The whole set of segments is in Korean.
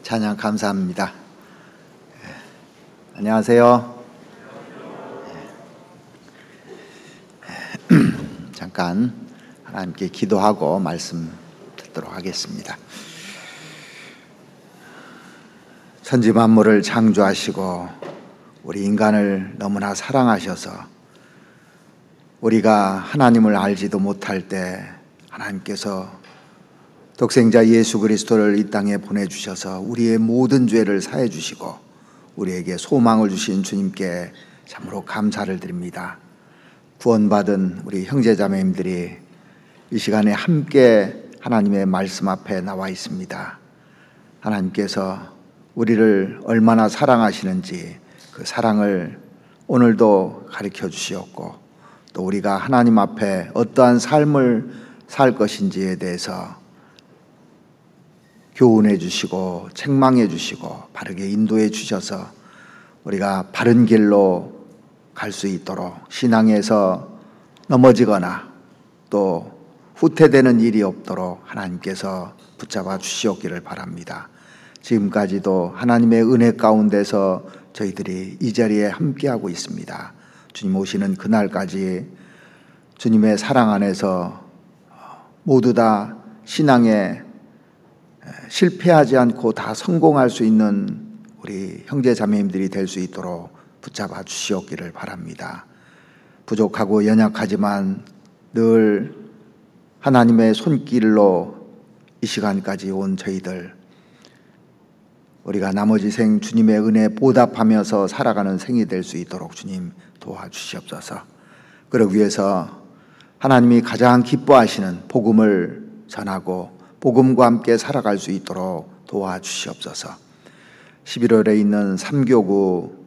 찬양 감사합니다. 안녕하세요. 잠깐 하나님께 기도하고 말씀 듣도록 하겠습니다. 천지 만물을 창조하시고 우리 인간을 너무나 사랑하셔서 우리가 하나님을 알지도 못할 때 하나님께서 독생자 예수 그리스도를 이 땅에 보내주셔서 우리의 모든 죄를 사해 주시고 우리에게 소망을 주신 주님께 참으로 감사를 드립니다. 구원받은 우리 형제자매님들이 이 시간에 함께 하나님의 말씀 앞에 나와 있습니다. 하나님께서 우리를 얼마나 사랑하시는지 그 사랑을 오늘도 가르쳐 주시었고, 또 우리가 하나님 앞에 어떠한 삶을 살 것인지에 대해서 교훈해 주시고 책망해 주시고 바르게 인도해 주셔서 우리가 바른 길로 갈 수 있도록 신앙에서 넘어지거나 또 후퇴되는 일이 없도록 하나님께서 붙잡아 주시옵기를 바랍니다. 지금까지도 하나님의 은혜 가운데서 저희들이 이 자리에 함께하고 있습니다. 주님 오시는 그날까지 주님의 사랑 안에서 모두 다 신앙에 실패하지 않고 다 성공할 수 있는 우리 형제 자매님들이 될 수 있도록 붙잡아 주시옵기를 바랍니다. 부족하고 연약하지만 늘 하나님의 손길로 이 시간까지 온 저희들, 우리가 나머지 생 주님의 은혜에 보답하면서 살아가는 생이 될 수 있도록 주님 도와주시옵소서. 그러기 위해서 하나님이 가장 기뻐하시는 복음을 전하고 복음과 함께 살아갈 수 있도록 도와주시옵소서. 11월에 있는 3교구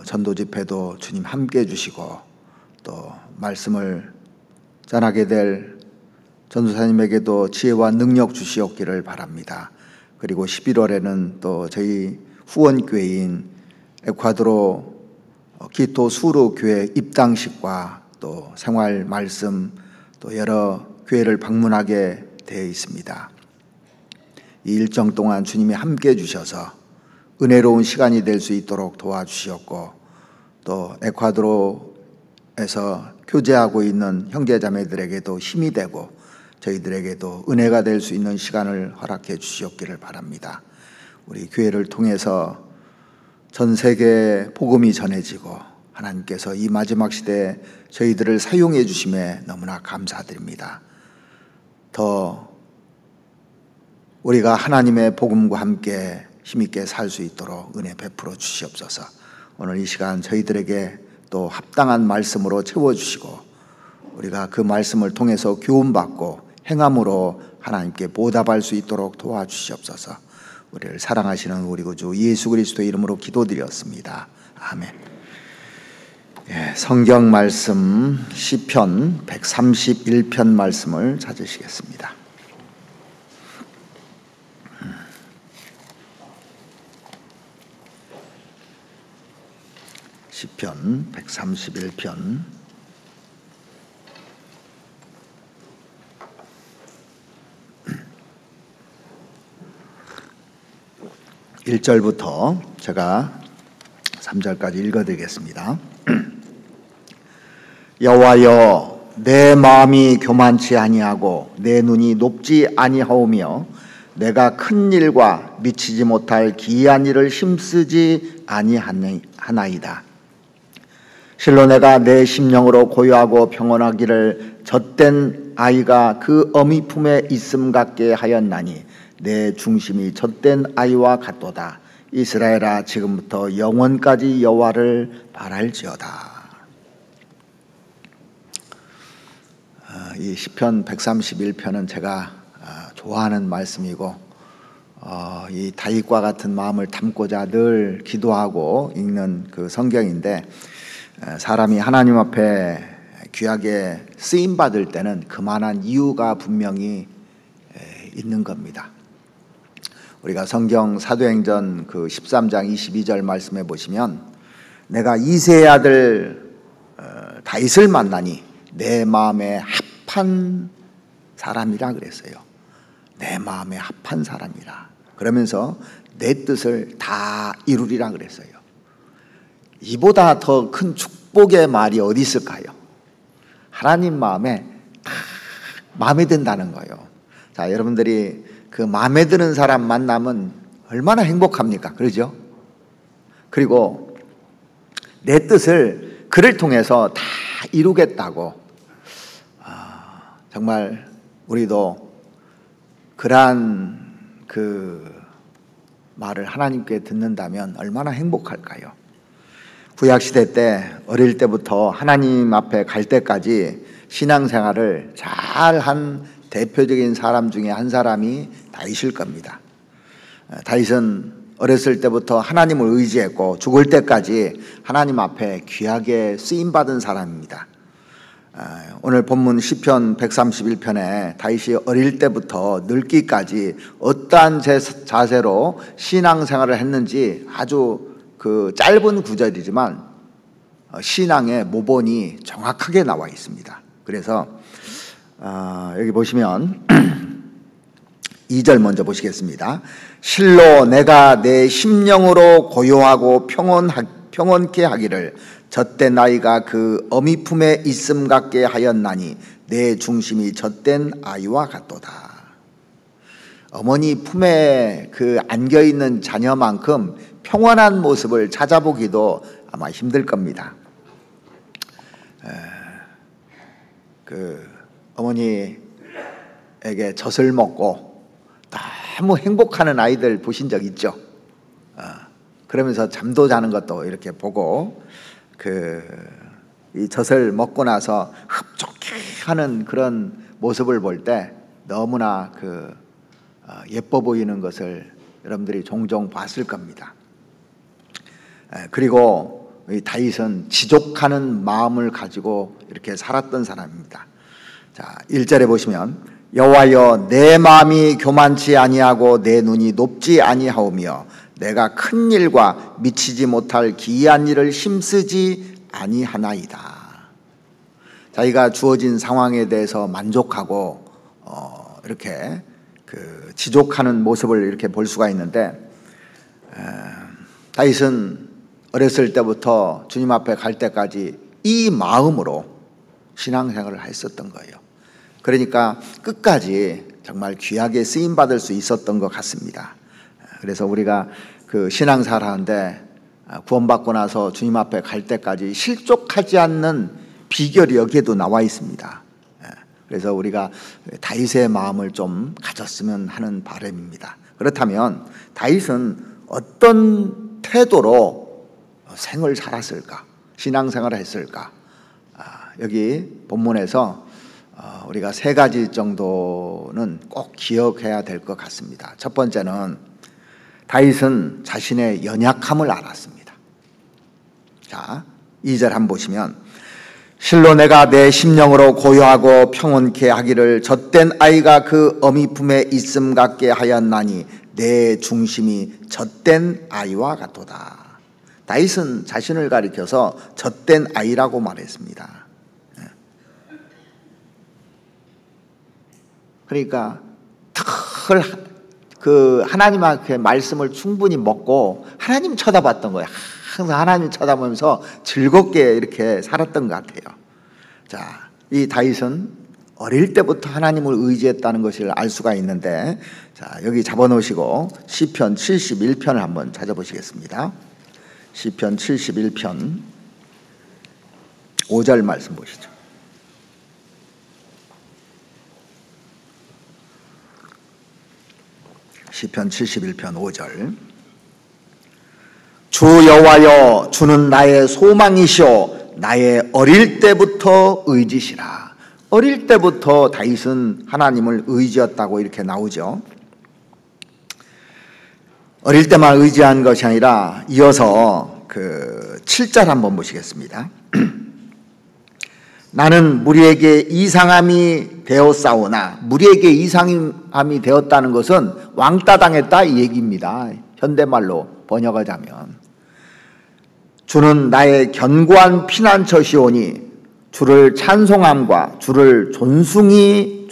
전도 집회도 주님 함께 해주시고 또 말씀을 전하게 될 전도사님에게도 지혜와 능력 주시옵기를 바랍니다. 그리고 11월에는 또 저희 후원교회인 에콰도르 기토 수루 교회 입당식과 또 생활 말씀 또 여러 교회를 방문하게 되어 있습니다. 이 일정 동안 주님이 함께 해주셔서 은혜로운 시간이 될 수 있도록 도와주시었고, 또 에콰도르에서 교제하고 있는 형제자매들에게도 힘이 되고 저희들에게도 은혜가 될 수 있는 시간을 허락해 주시옵기를 바랍니다. 우리 교회를 통해서 전 세계에 복음이 전해지고 하나님께서 이 마지막 시대에 저희들을 사용해 주심에 너무나 감사드립니다. 더 우리가 하나님의 복음과 함께 힘있게 살 수 있도록 은혜 베풀어 주시옵소서. 오늘 이 시간 저희들에게 또 합당한 말씀으로 채워주시고 우리가 그 말씀을 통해서 교훈받고 행함으로 하나님께 보답할 수 있도록 도와주시옵소서. 우리를 사랑하시는 우리 구주 예수 그리스도의 이름으로 기도드렸습니다. 아멘. 성경 말씀 시편 131편 말씀을 찾으시겠습니다. 시편 131편 1절부터 제가 3절까지 읽어드리겠습니다. 여호와여, 내 마음이 교만치 아니하고 내 눈이 높지 아니하오며 내가 큰 일과 미치지 못할 기이한 일을 힘쓰지 아니하나이다. 실로 내가 내 심령으로 고요하고 평온하기를 젖된 아이가 그 어미 품에 있음 같게 하였나니 내 중심이 젖된 아이와 같도다. 이스라엘아, 지금부터 영원까지 여호와를 바랄지어다. 이 시편 131편은 제가 좋아하는 말씀이고 이 다윗과 같은 마음을 담고자 늘 기도하고 읽는 그 성경인데, 사람이 하나님 앞에 귀하게 쓰임 받을 때는 그만한 이유가 분명히 있는 겁니다. 우리가 성경 사도행전 그 13장 22절 말씀해 보시면 내가 이새의 아들 다윗을 만나니 내 마음에 합한 사람이라 그랬어요. 내 마음에 합한 사람이라. 그러면서 내 뜻을 다 이루리라 그랬어요. 이보다 더 큰 축복의 말이 어디 있을까요? 하나님 마음에 다 마음에 든다는 거예요. 자, 여러분들이 그 마음에 드는 사람 만나면 얼마나 행복합니까? 그러죠? 그리고 내 뜻을 그를 통해서 다 이루겠다고, 정말 우리도 그러한 그 말을 하나님께 듣는다면 얼마나 행복할까요? 구약시대 때 어릴 때부터 하나님 앞에 갈 때까지 신앙생활을 잘한 대표적인 사람 중에 한 사람이 다윗일 겁니다. 다윗은 어렸을 때부터 하나님을 의지했고 죽을 때까지 하나님 앞에 귀하게 쓰임받은 사람입니다. 오늘 본문 시편 131편에 다윗이 어릴 때부터 늙기까지 어떠한 자세로 신앙생활을 했는지 아주 그 짧은 구절이지만 신앙의 모본이 정확하게 나와 있습니다. 그래서 여기 보시면 2절 먼저 보시겠습니다. 실로 내가 내 심령으로 고요하고 평온케 하기를 젖된 아이가 그 어미 품에 있음 같게 하였나니 내 중심이 젖된 아이와 같도다. 어머니 품에 그 안겨 있는 자녀만큼 평온한 모습을 찾아보기도 아마 힘들 겁니다. 그 어머니에게 젖을 먹고 너무 행복하는 아이들 보신 적 있죠? 그러면서 잠도 자는 것도 이렇게 보고 이 젖을 먹고 나서 흡족해 하는 그런 모습을 볼 때 너무나 예뻐 보이는 것을 여러분들이 종종 봤을 겁니다. 그리고 이 다윗은 지족하는 마음을 가지고 이렇게 살았던 사람입니다. 자, 1절에 보시면 여호와여 내 마음이 교만치 아니하고 내 눈이 높지 아니하오며 내가 큰 일과 미치지 못할 기이한 일을 힘쓰지 아니하나이다. 자기가 주어진 상황에 대해서 만족하고 이렇게 지족하는 모습을 이렇게 볼 수가 있는데, 다윗은 어렸을 때부터 주님 앞에 갈 때까지 이 마음으로 신앙생활을 했었던 거예요. 그러니까 끝까지 정말 귀하게 쓰임받을 수 있었던 것 같습니다. 그래서 우리가 신앙생활 하는데 구원받고 나서 주님 앞에 갈 때까지 실족하지 않는 비결이 여기에도 나와 있습니다. 그래서 우리가 다윗의 마음을 좀 가졌으면 하는 바람입니다. 그렇다면 다윗은 어떤 태도로 생을 살았을까? 신앙생활을 했을까? 여기 본문에서 우리가 3가지 정도는 꼭 기억해야 될 것 같습니다. 첫 번째는 다윗은 자신의 연약함을 알았습니다. 자, 2절 한번 보시면 실로 내가 내 심령으로 고요하고 평온케 하기를 젖된 아이가 그 어미 품에 있음 같게 하였나니 내 중심이 젖된 아이와 같도다. 다윗은 자신을 가리켜서 젖된 아이라고 말했습니다. 그러니까 하나님의 말씀을 충분히 먹고 하나님 쳐다봤던 거예요. 항상 하나님 쳐다보면서 즐겁게 이렇게 살았던 것 같아요. 자, 이 다윗은 어릴 때부터 하나님을 의지했다는 것을 알 수가 있는데, 자, 여기 잡아놓으시고 시편 71편을 한번 찾아보시겠습니다. 시편 71편 5절 말씀 보시죠. 시편 71편 5절 주 여호와여 주는 나의 소망이시오 나의 어릴 때부터 의지시라. 어릴 때부터 다윗은 하나님을 의지했다고 이렇게 나오죠. 어릴 때만 의지한 것이 아니라 이어서 7절 한번 보시겠습니다. 나는 무리에게 이상함이 되었사오나, 무리에게 이상함이 되었다는 것은 왕따 당했다 이 얘기입니다. 현대말로 번역하자면 주는 나의 견고한 피난처시오니 주를 찬송함과 주를 존숭함이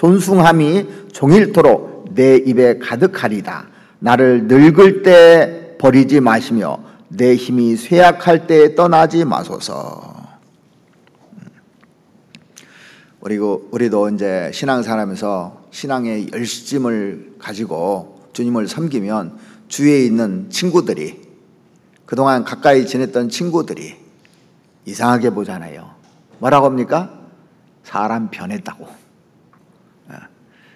종일토록 내 입에 가득하리다. 나를 늙을 때 버리지 마시며 내 힘이 쇠약할 때 떠나지 마소서. 우리도 이제 신앙생활하면서 신앙의 열심을 가지고 주님을 섬기면 주위에 있는 친구들이, 그동안 가까이 지냈던 친구들이 이상하게 보잖아요. 뭐라고 합니까? 사람 변했다고.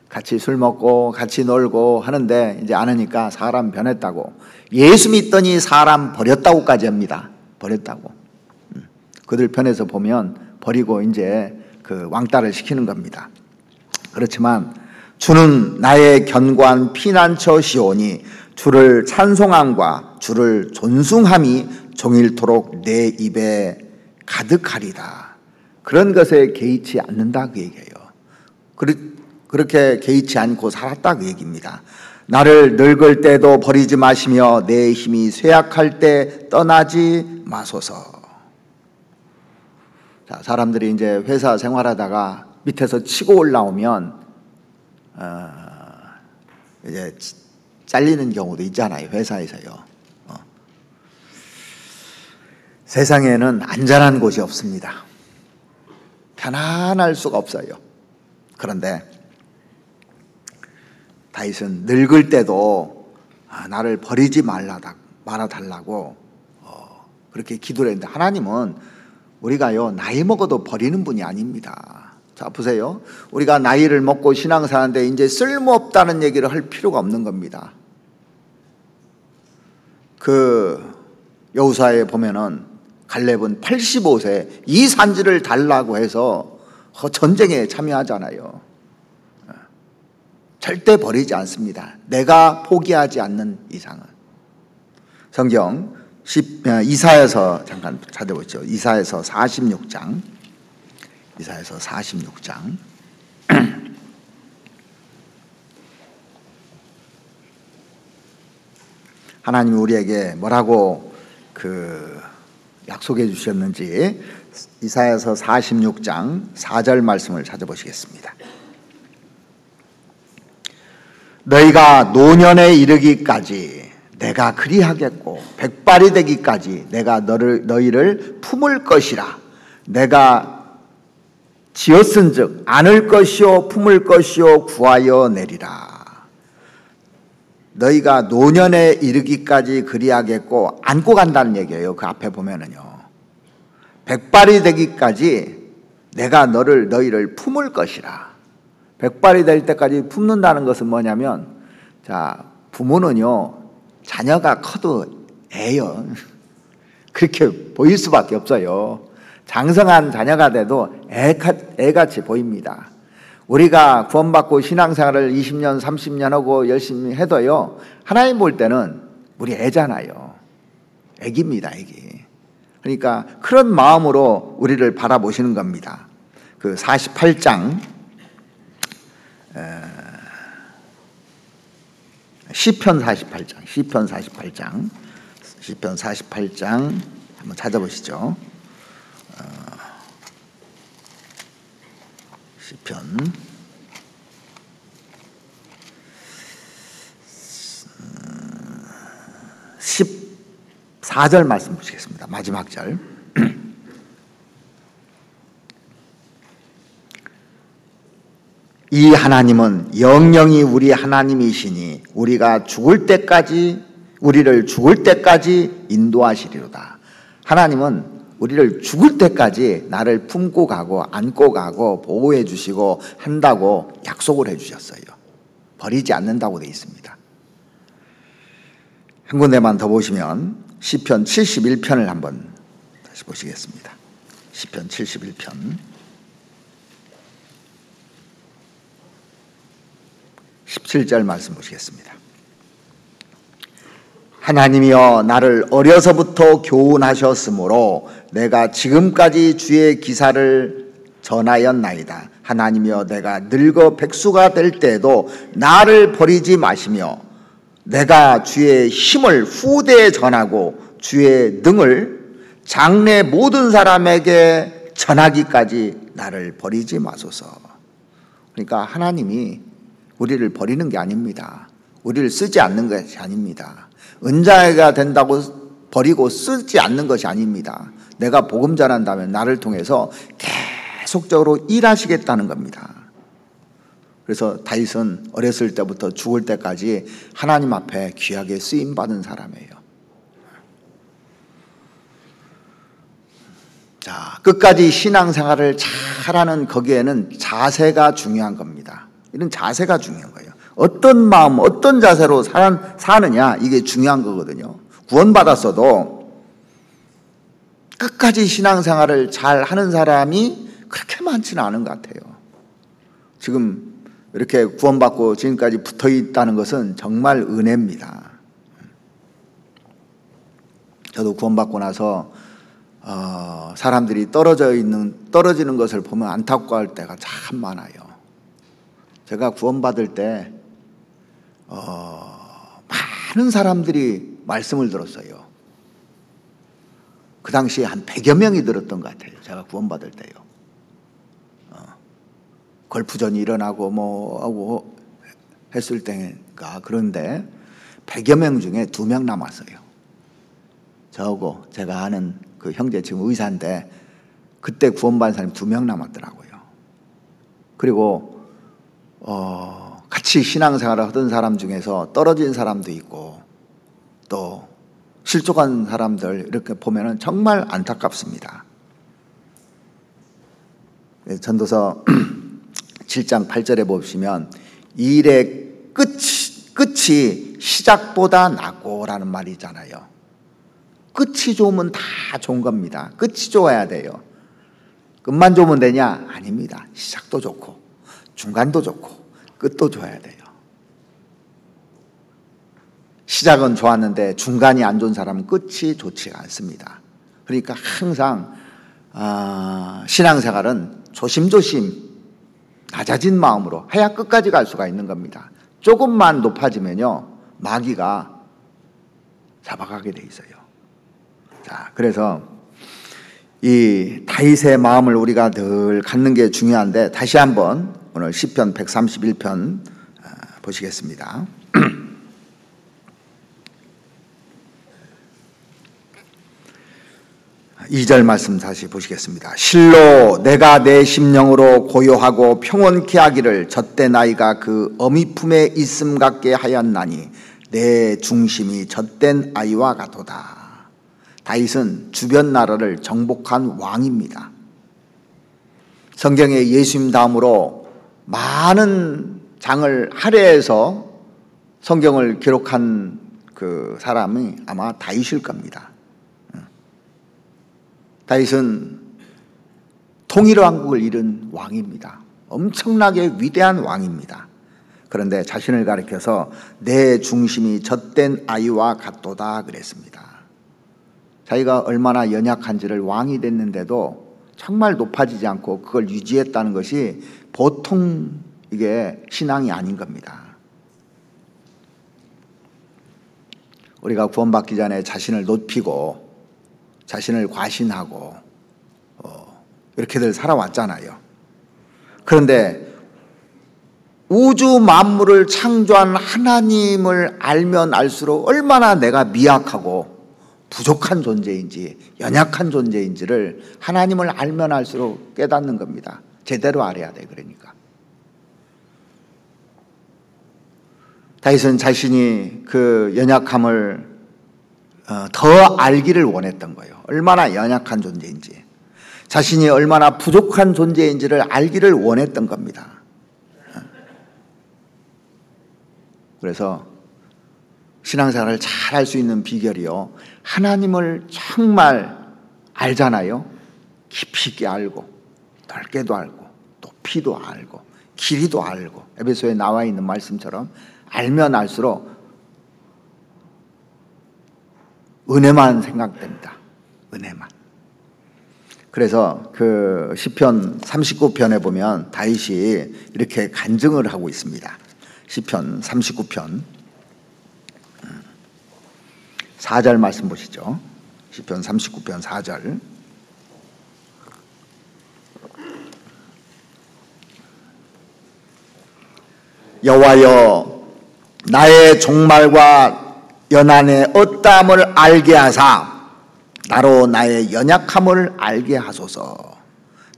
같이 술 먹고 같이 놀고 하는데 이제 안 하니까 사람 변했다고. 예수 믿더니 사람 버렸다고까지 합니다. 버렸다고. 그들 편에서 보면 버리고 이제 그 왕따를 시키는 겁니다. 그렇지만 주는 나의 견고한 피난처시오니 주를 찬송함과 주를 존숭함이 종일토록 내 입에 가득하리다. 그런 것에 개의치 않는다 그 얘기예요. 그렇게 개의치 않고 살았다 그 얘기입니다. 나를 늙을 때도 버리지 마시며 내 힘이 쇠약할 때 떠나지 마소서. 자, 사람들이 이제 회사 생활하다가 밑에서 치고 올라오면 이제 잘리는 경우도 있잖아요. 회사에서요. 세상에는 안전한 곳이 없습니다. 편안할 수가 없어요. 그런데 다윗은 늙을 때도 나를 버리지 말아달라고 그렇게 기도를 했는데, 하나님은 우리가요 나이 먹어도 버리는 분이 아닙니다. 자 보세요. 우리가 나이를 먹고 신앙사는데 이제 쓸모없다는 얘기를 할 필요가 없는 겁니다. 그 여호수아에 보면은 갈렙은 85세 이 산지를 달라고 해서 전쟁에 참여하잖아요. 절대 버리지 않습니다. 내가 포기하지 않는 이상은. 성경 이사야서 잠깐 찾아보죠. 이사야서 46장. 이사야서 46장. 하나님이 우리에게 뭐라고 약속해 주셨는지 이사야서 46장 4절 말씀을 찾아보시겠습니다. 너희가 노년에 이르기까지 내가 그리하겠고 백발이 되기까지 내가 너희를 품을 것이라. 내가 지었은즉 안을 것이요 품을 것이요 구하여 내리라. 너희가 노년에 이르기까지 그리하겠고 안고 간다는 얘기예요. 그 앞에 보면은요. 백발이 되기까지 내가 너희를 품을 것이라. 백발이 될 때까지 품는다는 것은 뭐냐면, 자, 부모는요, 자녀가 커도 애요. 그렇게 보일 수밖에 없어요. 장성한 자녀가 돼도 애같이 보입니다. 우리가 구원받고 신앙생활을 20년, 30년 하고 열심히 해도요, 하나님 볼 때는 우리 애잖아요. 애기입니다, 애기. 그러니까 그런 마음으로 우리를 바라보시는 겁니다. 그 48장, 시편 48장 한번 찾아보시죠. 시편 14절 말씀 보시겠습니다. 마지막 절. 이 하나님은 영영이 우리 하나님이시니 우리를 죽을 때까지 인도하시리로다. 하나님은 우리를 죽을 때까지 나를 품고 가고 안고 가고 보호해 주시고 한다고 약속을 해 주셨어요. 버리지 않는다고 되어 있습니다. 한 군데만 더 보시면 시편 71편을 한번 다시 보시겠습니다. 시편 71편 17절 말씀 보시겠습니다. 하나님이여 나를 어려서부터 교훈하셨으므로 내가 지금까지 주의 기사를 전하였나이다. 하나님이여 내가 늙어 백수가 될 때에도 나를 버리지 마시며 내가 주의 힘을 후대에 전하고 주의 능을 장래 모든 사람에게 전하기까지 나를 버리지 마소서. 그러니까 하나님이 우리를 버리는 게 아닙니다. 우리를 쓰지 않는 것이 아닙니다. 은자가 된다고 버리고 쓰지 않는 것이 아닙니다. 내가 복음 전한다면 나를 통해서 계속적으로 일하시겠다는 겁니다. 그래서 다윗은 어렸을 때부터 죽을 때까지 하나님 앞에 귀하게 쓰임받은 사람이에요. 자, 끝까지 신앙생활을 잘하는 거기에는 자세가 중요한 겁니다. 이런 자세가 중요한 거예요. 어떤 마음, 어떤 자세로 사느냐, 이게 중요한 거거든요. 구원받았어도 끝까지 신앙생활을 잘 하는 사람이 그렇게 많지는 않은 것 같아요. 지금 이렇게 구원받고 지금까지 붙어 있다는 것은 정말 은혜입니다. 저도 구원받고 나서 사람들이 떨어지는 것을 보면 안타까워할 때가 참 많아요. 제가 구원받을 때 많은 사람들이 말씀을 들었어요. 그 당시에 한 100여 명이 들었던 것 같아요. 제가 구원받을 때요. 걸프전이 일어나고 뭐 하고 했을 때가, 그런데 100여 명 중에 2명 남았어요. 저하고 제가 아는 그 형제, 지금 의사인데 그때 구원받은 사람이 2명 남았더라고요. 그리고 같이 신앙생활을 하던 사람 중에서 떨어진 사람도 있고 또 실족한 사람들 이렇게 보면은 정말 안타깝습니다. 전도서 7장 8절에 보시면 일의 끝이 시작보다 낫고라는 말이 있잖아요. 끝이 좋으면 다 좋은 겁니다. 끝이 좋아야 돼요. 끝만 좋으면 되냐? 아닙니다. 시작도 좋고 중간도 좋고 끝도 좋아야 돼요. 시작은 좋았는데 중간이 안 좋은 사람은 끝이 좋지가 않습니다. 그러니까 항상 신앙생활은 조심조심 낮아진 마음으로 해야 끝까지 갈 수가 있는 겁니다. 조금만 높아지면요 마귀가 잡아가게 돼 있어요. 자, 그래서 이 다윗의 마음을 우리가 늘 갖는 게 중요한데, 다시 한번 오늘 시편 131편 보시겠습니다. 2절 말씀 다시 보시겠습니다. 실로 내가 내 심령으로 고요하고 평온케 하기를 젖된 아이가 그 어미 품에 있음 같게 하였나니 내 중심이 젖된 아이와 같도다. 다윗은 주변 나라를 정복한 왕입니다. 성경에 예수님 다음으로 많은 장을 할애해서 성경을 기록한 그 사람이 아마 다윗일 겁니다. 다윗은 통일왕국을 이룬 왕입니다. 엄청나게 위대한 왕입니다. 그런데 자신을 가리켜서 내 중심이 젖된 아이와 같도다 그랬습니다. 자기가 얼마나 연약한지를 왕이 됐는데도 정말 높아지지 않고 그걸 유지했다는 것이 보통 이게 신앙이 아닌 겁니다. 우리가 구원받기 전에 자신을 높이고 자신을 과신하고 이렇게들 살아왔잖아요. 그런데 우주 만물을 창조한 하나님을 알면 알수록 얼마나 내가 미약하고 부족한 존재인지 연약한 존재인지를 하나님을 알면 알수록 깨닫는 겁니다. 제대로 알아야 돼. 그러니까 다윗은 자신이 그 연약함을 더 알기를 원했던 거예요. 얼마나 연약한 존재인지, 자신이 얼마나 부족한 존재인지를 알기를 원했던 겁니다. 그래서 신앙생활을 잘 할 수 있는 비결이요, 하나님을 정말 알잖아요. 깊이 있게 알고 넓게도 알고 높이도 알고 길이도 알고, 에베소에 나와 있는 말씀처럼 알면 알수록 은혜만 생각됩니다. 은혜만. 그래서 그 시편 39편에 보면 다윗이 이렇게 간증을 하고 있습니다. 시편 39편 4절 말씀 보시죠. 시편 39편 4절. 여호와여, 나의 종말과 연한의 어떠함을 알게 하사 나로 나의 연약함을 알게 하소서.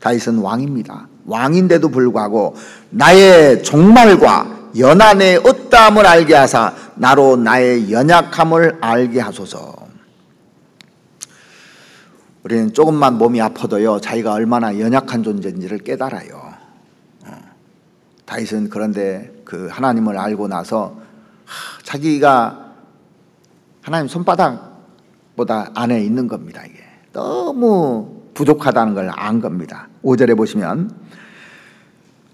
다윗은 왕입니다. 왕인데도 불구하고 나의 종말과 연한의 어떠함을 알게 하사 나로 나의 연약함을 알게 하소서. 우리는 조금만 몸이 아파도요 자기가 얼마나 연약한 존재인지를 깨달아요. 다윗은 그런데 그 하나님을 알고 나서 자기가 하나님 손바닥보다 안에 있는 겁니다. 이게 너무 부족하다는 걸 안 겁니다. 5절에 보시면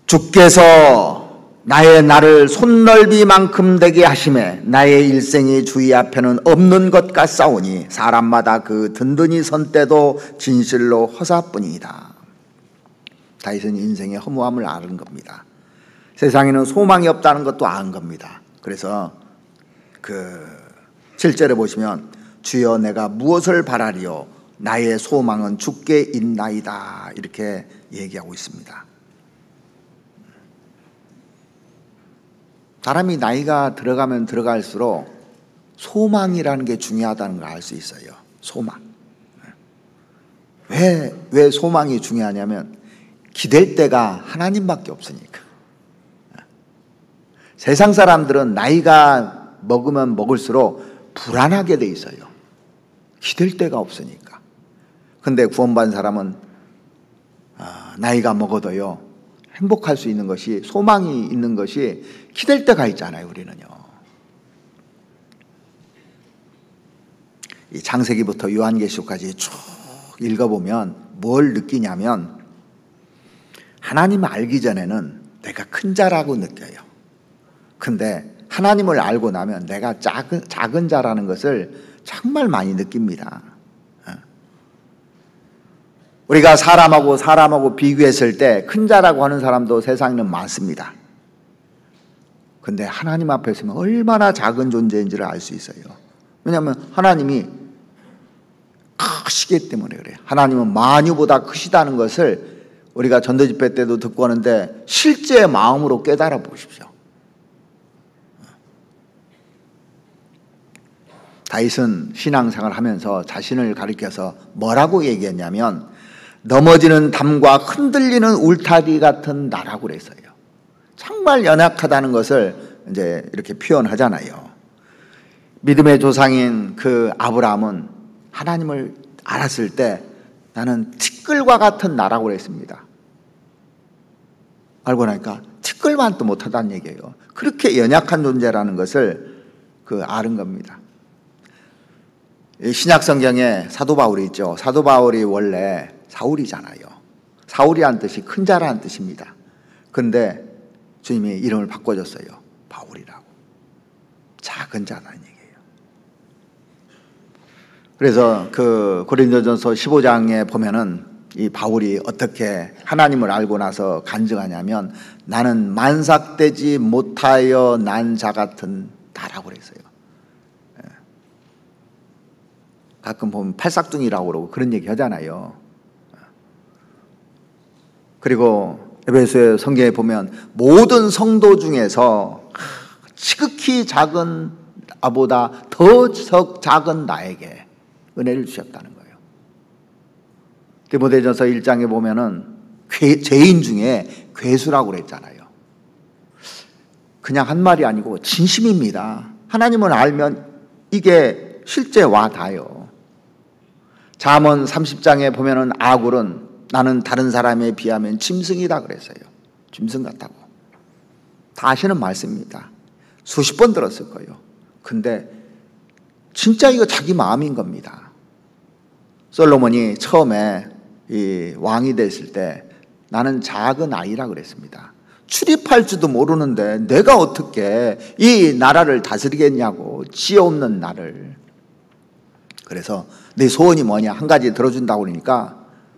주께서 나의 날을 손넓이만큼 되게 하심에 나의 일생이 주의 앞에는 없는 것 같사오니 사람마다 그 든든히 선 때도 진실로 허사뿐이다. 다윗은 인생의 허무함을 아는 겁니다. 세상에는 소망이 없다는 것도 아는 겁니다. 그래서 그 7절에 보시면 주여 내가 무엇을 바라리요 나의 소망은 주께 있나이다 이렇게 얘기하고 있습니다. 사람이 나이가 들어가면 들어갈수록 소망이라는 게 중요하다는 걸 알 수 있어요. 소망. 왜 소망이 중요하냐면 기댈 데가 하나님밖에 없으니까. 세상 사람들은 나이가 먹으면 먹을수록 불안하게 돼 있어요. 기댈 데가 없으니까. 근데 구원받은 사람은 나이가 먹어도요 행복할 수 있는 것이, 소망이 있는 것이 기댈 데가 있잖아요. 우리는요. 이 창세기부터 요한계시록까지 쭉 읽어보면 뭘 느끼냐면 하나님을 알기 전에는 내가 큰 자라고 느껴요. 근데 하나님을 알고 나면 내가 작은 자라는 것을 정말 많이 느낍니다. 우리가 사람하고 비교했을 때 큰 자라고 하는 사람도 세상에는 많습니다. 근데 하나님 앞에 있으면 얼마나 작은 존재인지를 알 수 있어요. 왜냐하면 하나님이 크시기 때문에 그래요. 하나님은 만유보다 크시다는 것을 우리가 전도집회 때도 듣고 하는데 실제 마음으로 깨달아 보십시오. 다윗은 신앙생활을 하면서 자신을 가리켜서 뭐라고 얘기했냐면 넘어지는 담과 흔들리는 울타리 같은 나라고 그랬어요. 정말 연약하다는 것을 이제 이렇게 표현하잖아요. 믿음의 조상인 그 아브라함은 하나님을 알았을 때 나는 티끌과 같은 나라고 그랬습니다. 알고 나니까 티끌만도 못하다는 얘기예요. 그렇게 연약한 존재라는 것을 아는 겁니다. 신약 성경에 사도 바울이 있죠. 사도 바울이 원래 사울이잖아요. 사울이란 뜻이 큰 자라는 뜻입니다. 그런데 주님이 이름을 바꿔줬어요. 바울이라고. 작은 자라는 얘기예요. 그래서 그 고린도전서 15장에 보면은 이 바울이 어떻게 하나님을 알고 나서 간증하냐면 나는 만삭되지 못하여 난 자 같은 나라고 그랬어요. 가끔 보면 팔싹둥이라고 그러고 그런 얘기 하잖아요. 그리고 에베소의 성경에 보면 모든 성도 중에서 지극히 작은 나보다 더 작은 나에게 은혜를 주셨다는 거예요. 디모데전서 1장에 보면은 죄인 중에 괴수라고 그랬잖아요. 그냥 한 말이 아니고 진심입니다. 하나님을 알면 이게 실제 와 닿아요. 잠언 30장에 보면은 아굴은 나는 다른 사람에 비하면 짐승이다 그랬어요. 짐승 같다고. 다 아시는 말씀입니다. 수십 번 들었을 거예요. 근데 진짜 이거 자기 마음인 겁니다. 솔로몬이 처음에 이 왕이 됐을 때 나는 작은 아이라 그랬습니다. 출입할 줄도 모르는데 내가 어떻게 이 나라를 다스리겠냐고, 지혜 없는 나를. 그래서 내 소원이 뭐냐 한 가지 들어준다고 그러니까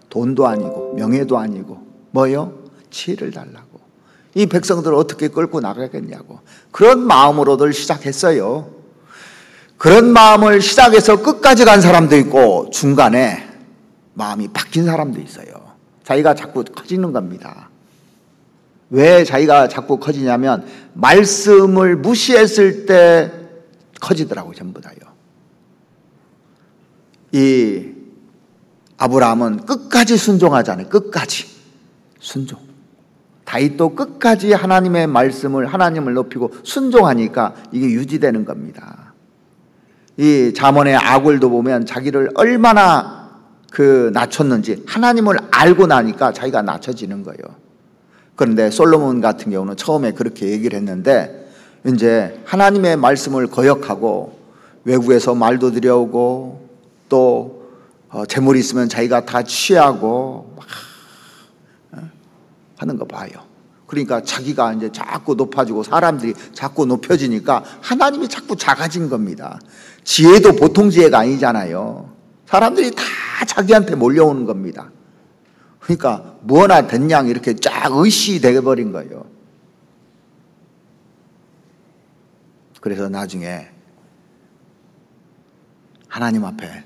돈도 아니고 명예도 아니고 뭐요? 지혜를 달라고. 이 백성들을 어떻게 끌고 나가겠냐고. 그런 마음으로들 시작했어요. 그런 마음을 시작해서 끝까지 간 사람도 있고 중간에 마음이 바뀐 사람도 있어요. 자기가 자꾸 커지는 겁니다. 왜 자기가 자꾸 커지냐면 말씀을 무시했을 때 커지더라고요. 전부 다요. 이 아브라함은 끝까지 순종하잖아요. 끝까지 순종. 다윗도 끝까지 하나님의 말씀을, 하나님을 높이고 순종하니까 이게 유지되는 겁니다. 이 잠언의 아굴도 보면 자기를 얼마나 낮췄는지 하나님을 알고 나니까 자기가 낮춰지는 거예요. 그런데 솔로몬 같은 경우는 처음에 그렇게 얘기를 했는데 이제 하나님의 말씀을 거역하고 외국에서 말도 들여오고 또 재물이 있으면 자기가 다 취하고 막 하는 거 봐요. 그러니까 자기가 이제 자꾸 높아지고 사람들이 자꾸 높여지니까 하나님이 자꾸 작아진 겁니다. 지혜도 보통 지혜가 아니잖아요. 사람들이 다 자기한테 몰려오는 겁니다. 그러니까 뭐나 됐냐 이렇게 쫙 의시 되어버린 거예요. 그래서 나중에 하나님 앞에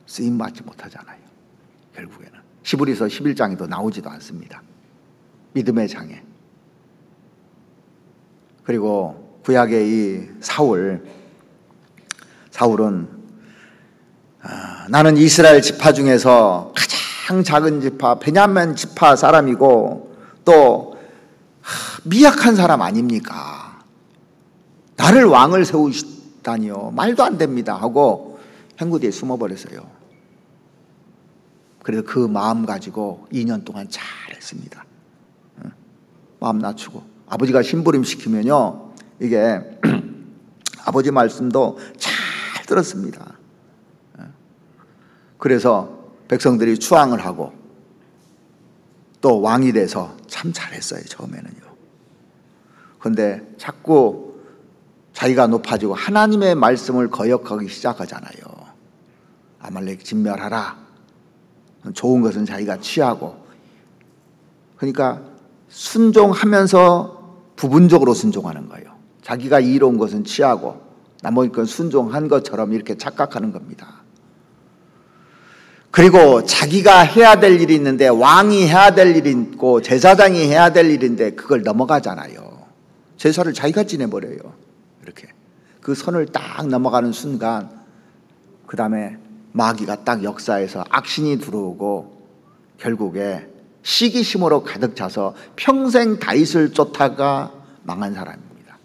쓰임받지 못하잖아요. 결국에는 히브리서 11장에도 나오지도 않습니다. 믿음의 장애. 그리고 구약의 이 사울은 나는 이스라엘 지파 중에서 가장 작은 지파 베냐민 지파 사람이고 또 미약한 사람 아닙니까? 나를 왕을 세우시다니요. 말도 안 됩니다 하고 행구디에 숨어버렸어요. 그래서 그 마음 가지고 2년 동안 잘했습니다. 마음 낮추고 아버지가 심부름 시키면요 이게 아버지 말씀도 잘 들었습니다. 그래서 백성들이 추앙을 하고 또 왕이 돼서 참 잘했어요. 처음에는요. 그런데 자꾸 자기가 높아지고 하나님의 말씀을 거역하기 시작하잖아요. 아말렉 진멸하라. 좋은 것은 자기가 취하고. 그러니까 순종하면서 부분적으로 순종하는 거예요. 자기가 이로운 것은 취하고 나머지 건 순종한 것처럼 이렇게 착각하는 겁니다. 그리고 자기가 해야 될 일이 있는데 왕이 해야 될 일이 있고 제사장이 해야 될 일인데 그걸 넘어가잖아요. 제사를 자기가 지내버려요. 이렇게 그 선을 딱 넘어가는 순간 그 다음에 마귀가 딱 역사에서 악신이 들어오고 결국에 시기심으로 가득 차서 평생 다윗을 쫓다가 망한 사람입니다.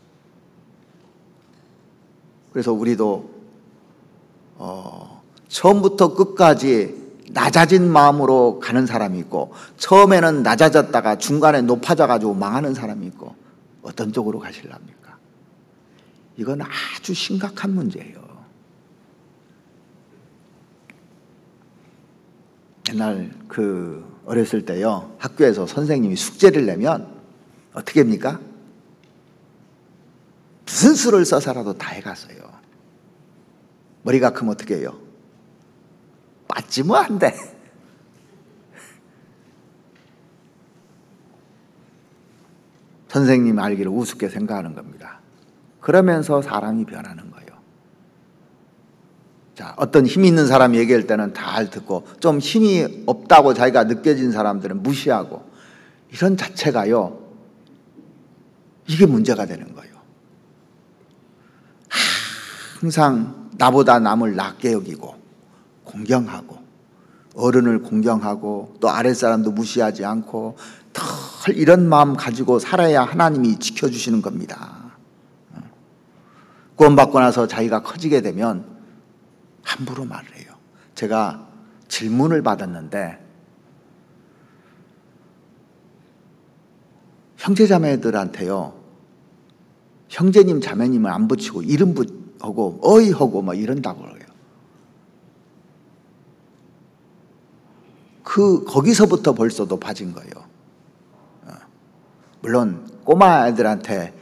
그래서 우리도 처음부터 끝까지 낮아진 마음으로 가는 사람이 있고 처음에는 낮아졌다가 중간에 높아져가지고 망하는 사람이 있고 어떤 쪽으로 가실랍니까? 이건 아주 심각한 문제예요. 옛날 어렸을 때요 학교에서 선생님이 숙제를 내면 어떻게 합니까? 무슨 수를 써서라도 다 해갔어요. 머리가 크면 어떻게 해요? 빠지면 안 돼. 선생님 알기를 우습게 생각하는 겁니다. 그러면서 사람이 변하는 거예요. 자, 어떤 힘 있는 사람이 얘기할 때는 다 듣고 좀 힘이 없다고 자기가 느껴진 사람들은 무시하고 이런 자체가요 이게 문제가 되는 거예요. 항상 나보다 남을 낮게 여기고 공경하고 어른을 공경하고 또 아랫사람도 무시하지 않고 늘 이런 마음 가지고 살아야 하나님이 지켜주시는 겁니다. 구원받고 나서 자기가 커지게 되면 함부로 말을 해요. 제가 질문을 받았는데 형제자매들한테요 형제님 자매님을 안 붙이고 이름 하고 어이 하고 막 이런다고 그래요. 거기서부터 벌써 높아진 거예요. 물론 꼬마 애들한테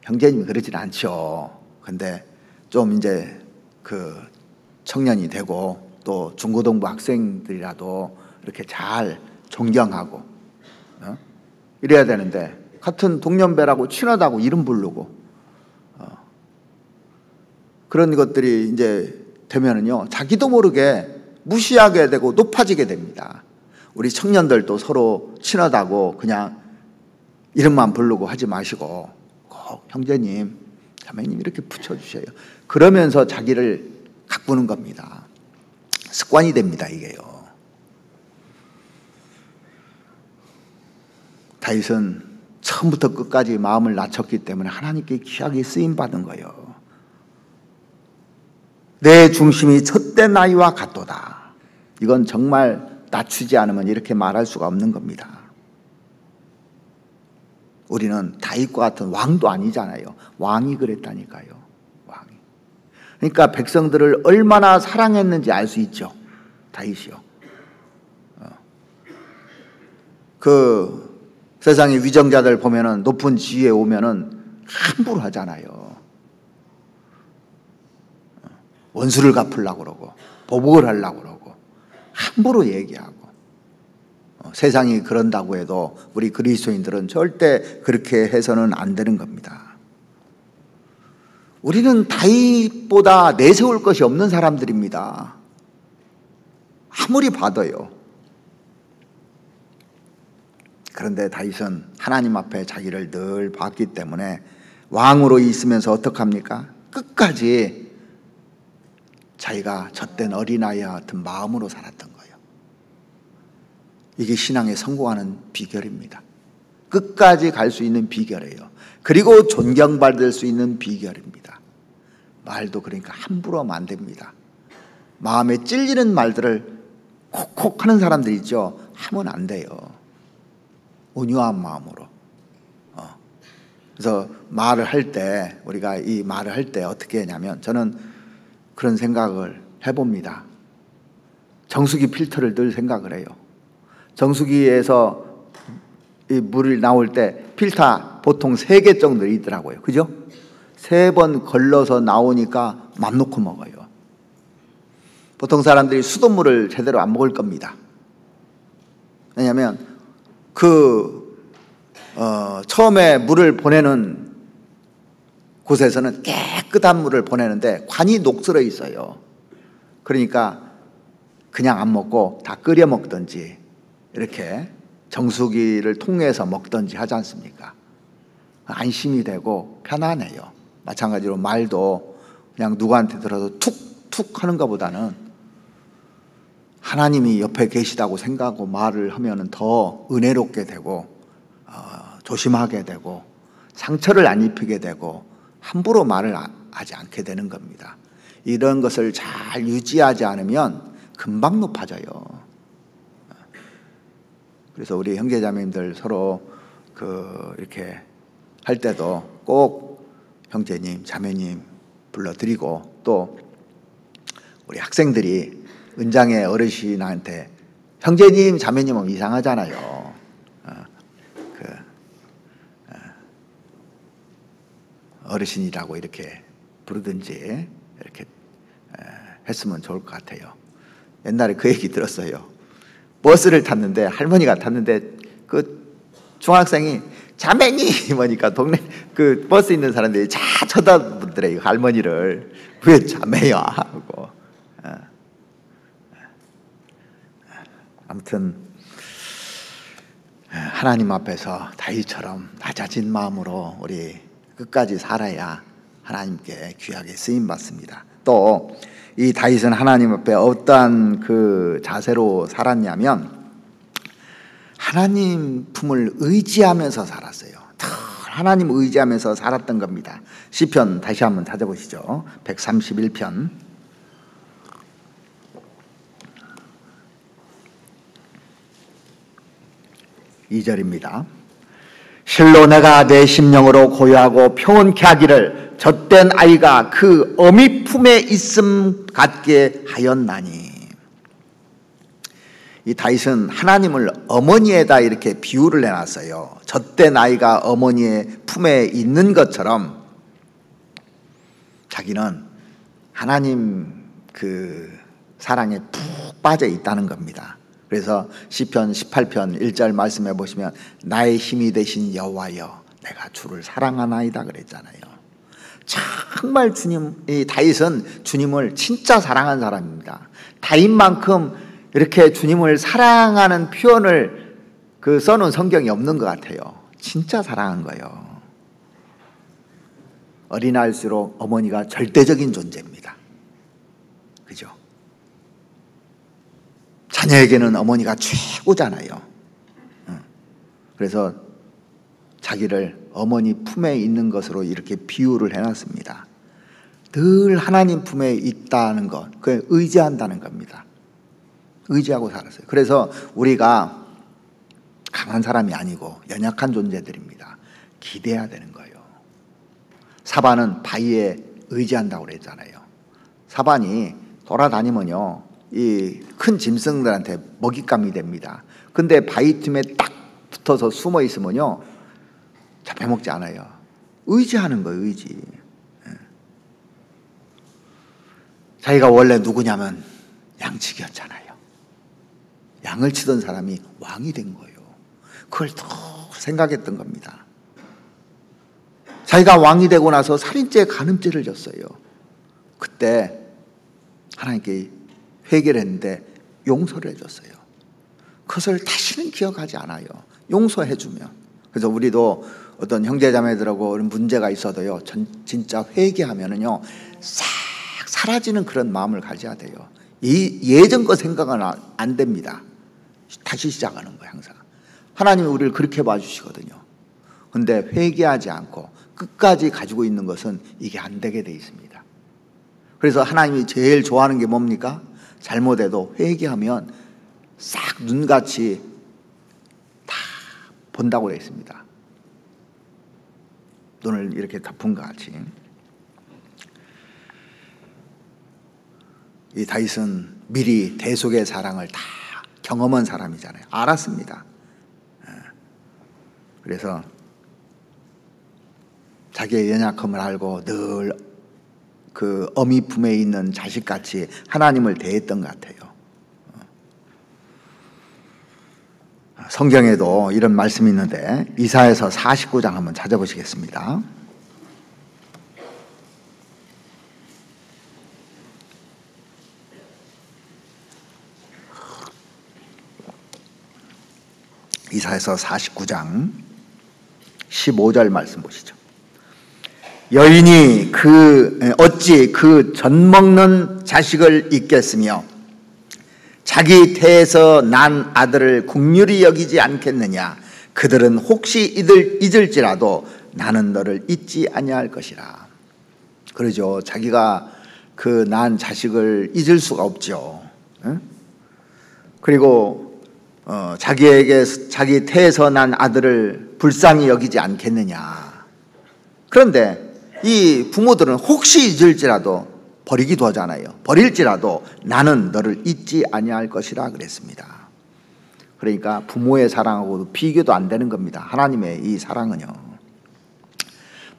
형제님이 그러진 않죠. 근데 좀 이제 청년이 되고 또 중고등부 학생들이라도 이렇게 잘 존경하고 이래야 되는데 같은 동년배라고 친하다고 이름 부르고 그런 것들이 이제 되면은요 자기도 모르게 무시하게 되고 높아지게 됩니다. 우리 청년들도 서로 친하다고 그냥 이름만 부르고 하지 마시고 꼭 형제님, 자매님 이렇게 붙여주셔요. 그러면서 자기를 가꾸는 겁니다. 습관이 됩니다, 이게요. 다윗은 처음부터 끝까지 마음을 낮췄기 때문에 하나님께 귀하게 쓰임받은 거예요. 내 중심이 젖된 나이와 같도다. 이건 정말 낮추지 않으면 이렇게 말할 수가 없는 겁니다. 우리는 다윗과 같은 왕도 아니잖아요. 왕이 그랬다니까요. 왕이. 그러니까 백성들을 얼마나 사랑했는지 알 수 있죠. 다윗이요. 그 세상의 위정자들 보면은 높은 지위에 오면은 함부로 하잖아요. 원수를 갚으려고 그러고 보복을 하려고 그러고 함부로 얘기하고. 세상이 그런다고 해도 우리 그리스도인들은 절대 그렇게 해서는 안 되는 겁니다. 우리는 다윗보다 내세울 것이 없는 사람들입니다. 아무리 봐도요. 그런데 다윗은 하나님 앞에 자기를 늘 봤기 때문에 왕으로 있으면서 어떡합니까? 끝까지 자기가 젖된 어린아이와 같은 마음으로 살았던 거예요. 이게 신앙에 성공하는 비결입니다. 끝까지 갈 수 있는 비결이에요. 그리고 존경받을 수 있는 비결입니다. 말도 그러니까 함부로 하면 안 됩니다. 마음에 찔리는 말들을 콕콕 하는 사람들 있죠. 하면 안 돼요. 온유한 마음으로. 그래서 말을 할 때, 우리가 이 말을 할 때 어떻게 하냐면, 저는 그런 생각을 해봅니다. 정수기 필터를 늘 생각을 해요. 정수기에서 이 물이 나올 때 필터 보통 3개 정도 있더라고요. 그죠? 3번 걸러서 나오니까 맘 놓고 먹어요. 보통 사람들이 수돗물을 제대로 안 먹을 겁니다. 왜냐하면 처음에 물을 보내는 곳에서는 깨끗한 물을 보내는데 관이 녹슬어 있어요. 그러니까 그냥 안 먹고 다 끓여 먹든지 이렇게 정수기를 통해서 먹든지 하지 않습니까? 안심이 되고 편안해요. 마찬가지로 말도 그냥 누구한테 들어도 툭툭 하는 것보다는 하나님이 옆에 계시다고 생각하고 말을 하면 더 은혜롭게 되고 조심하게 되고 상처를 안 입히게 되고 함부로 말을 하지 않게 되는 겁니다. 이런 것을 잘 유지하지 않으면 금방 높아져요. 그래서 우리 형제자매님들 서로 이렇게 할 때도 꼭 형제님, 자매님 불러드리고, 또 우리 학생들이 은장의 어르신한테 형제님, 자매님은 이상하잖아요. 어르신이라고 이렇게 부르든지 이렇게 했으면 좋을 것 같아요. 옛날에 그 얘기 들었어요. 버스를 탔는데, 할머니가 탔는데 그 중학생이 자매님 하니까 동네 그 버스 있는 사람들이 다 쳐다보더래요. 할머니를. 왜 자매야 하고. 아무튼 하나님 앞에서 다윗처럼 낮아진 마음으로 우리 끝까지 살아야 하나님께 귀하게 쓰임 받습니다. 또 이 다윗은 하나님 앞에 어떠한 그 자세로 살았냐면 하나님 품을 의지하면서 살았어요. 하나님 의지하면서 살았던 겁니다. 시편 다시 한번 찾아보시죠. 131편 2절입니다. 실로 내가 내 심령으로 고요하고 평온케 하기를 젖된 아이가 그 어미 품에 있음 같게 하였나니. 이 다윗은 하나님을 어머니에다 이렇게 비유를 해놨어요. 젖된 아이가 어머니의 품에 있는 것처럼 자기는 하나님 그 사랑에 푹 빠져 있다는 겁니다. 그래서 시편 18편 1절 말씀해 보시면 나의 힘이 되신 여호와여 내가 주를 사랑하나이다 그랬잖아요. 정말 이 다윗은 주님을 진짜 사랑한 사람입니다. 다윗만큼 이렇게 주님을 사랑하는 표현을 써놓은 성경이 없는 것 같아요. 진짜 사랑한 거예요. 어린아이일수록 어머니가 절대적인 존재입니다. 그죠? 자녀에게는 어머니가 최고잖아요. 그래서 자기를 어머니 품에 있는 것으로 이렇게 비유를 해놨습니다. 늘 하나님 품에 있다는 것, 그걸 의지한다는 겁니다. 의지하고 살았어요. 그래서 우리가 강한 사람이 아니고 연약한 존재들입니다. 기대야 되는 거예요. 사반은 바위에 의지한다고 그랬잖아요. 사반이 돌아다니면요, 이 큰 짐승들한테 먹잇감이 됩니다. 근데 바위 틈에 딱 붙어서 숨어 있으면요, 잡혀먹지 않아요. 의지하는 거예요, 의지. 자기가 원래 누구냐면 양치기였잖아요. 양을 치던 사람이 왕이 된 거예요. 그걸 더 생각했던 겁니다. 자기가 왕이 되고 나서 살인죄, 간음죄를 졌어요. 그때 하나님께 회개를 했는데 용서를 해줬어요. 그것을 다시는 기억하지 않아요. 용서해주면. 그래서 우리도 어떤 형제자매들하고 그런 문제가 있어도요, 진짜 회개하면은요, 싹 사라지는 그런 마음을 가져야 돼요. 예전 거 생각은 안 됩니다. 다시 시작하는 거예요, 항상. 하나님이 우리를 그렇게 봐주시거든요. 근데 회개하지 않고 끝까지 가지고 있는 것은 이게 안 되게 돼 있습니다. 그래서 하나님이 제일 좋아하는 게 뭡니까? 잘못해도 회개하면 싹 눈같이 다 본다고 되어 있습니다. 눈을 이렇게 덮은 것 같이. 이 다윗은 미리 대속의 사랑을 다 경험한 사람이잖아요. 알았습니다. 그래서 자기의 연약함을 알고 늘 그 어미 품에 있는 자식같이 하나님을 대했던 것 같아요. 성경에도 이런 말씀이 있는데 이사야서 49장 한번 찾아보시겠습니다. 이사야서 49장 15절 말씀 보시죠. 여인이 어찌 그 젖먹는 자식을 잊겠으며 자기 태에서 난 아들을 긍휼히 여기지 않겠느냐. 그들은 혹시 잊을지라도 나는 너를 잊지 아니할 것이라. 그러죠. 자기가 그 난 자식을 잊을 수가 없죠. 그리고 자기 태에서 난 아들을 불쌍히 여기지 않겠느냐. 그런데 이 부모들은 혹시 잊을지라도 버리기도 하잖아요. 버릴지라도 나는 너를 잊지 아니할 것이라 그랬습니다. 그러니까 부모의 사랑하고 비교도 안 되는 겁니다. 하나님의 이 사랑은요.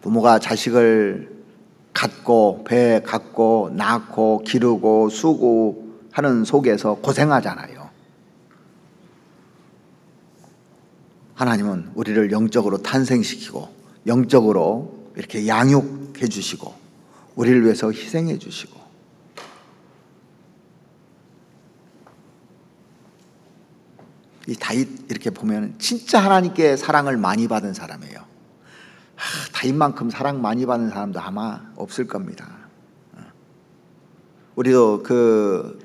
부모가 자식을 갖고 배 갖고 낳고 기르고 수고하는 속에서 고생하잖아요. 하나님은 우리를 영적으로 탄생시키고 영적으로 이렇게 양육해 주시고 우리를 위해서 희생해 주시고 이 다윗 이렇게 보면 진짜 하나님께 사랑을 많이 받은 사람이에요. 다윗만큼 사랑 많이 받은 사람도 아마 없을 겁니다. 우리도 그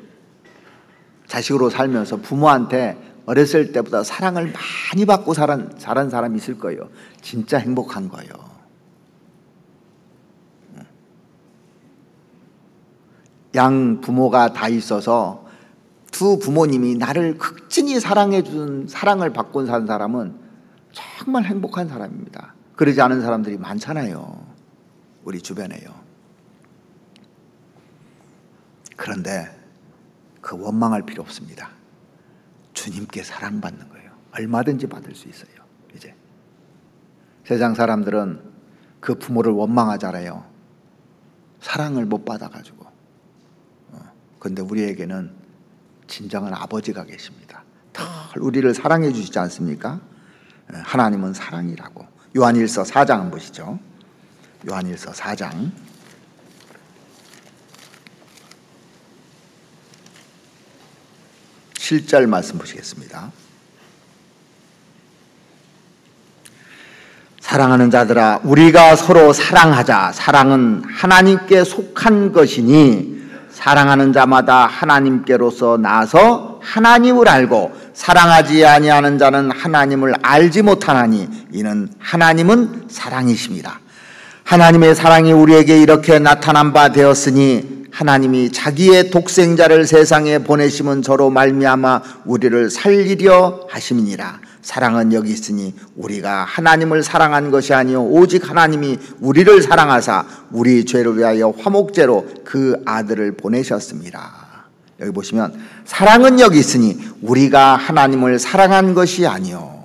자식으로 살면서 부모한테 어렸을 때보다 사랑을 많이 받고 자란 사람이 있을 거예요. 진짜 행복한 거예요. 양 부모가 다 있어서 두 부모님이 나를 극진히 사랑해 준 사랑을 받고 산 사람은 정말 행복한 사람입니다. 그러지 않은 사람들이 많잖아요. 우리 주변에요. 그런데 그 원망할 필요 없습니다. 주님께 사랑받는 거예요. 얼마든지 받을 수 있어요. 이제 세상 사람들은 그 부모를 원망하잖아요. 사랑을 못 받아가지고. 그런데 우리에게는 진정한 아버지가 계십니다. 더 우리를 사랑해 주시지 않습니까? 하나님은 사랑이라고. 요한일서 4장 한번 보시죠. 요한일서 4장 7절 말씀 보시겠습니다. 사랑하는 자들아, 우리가 서로 사랑하자. 사랑은 하나님께 속한 것이니 사랑하는 자마다 하나님께로서 나아서 하나님을 알고 사랑하지 아니하는 자는 하나님을 알지 못하나니 이는 하나님은 사랑이십니다. 하나님의 사랑이 우리에게 이렇게 나타난 바 되었으니 하나님이 자기의 독생자를 세상에 보내심은 저로 말미암아 우리를 살리려 하심이니라. 사랑은 여기 있으니 우리가 하나님을 사랑한 것이 아니요 오직 하나님이 우리를 사랑하사 우리 죄를 위하여 화목제로 그 아들을 보내셨습니다. 여기 보시면 사랑은 여기 있으니 우리가 하나님을 사랑한 것이 아니요,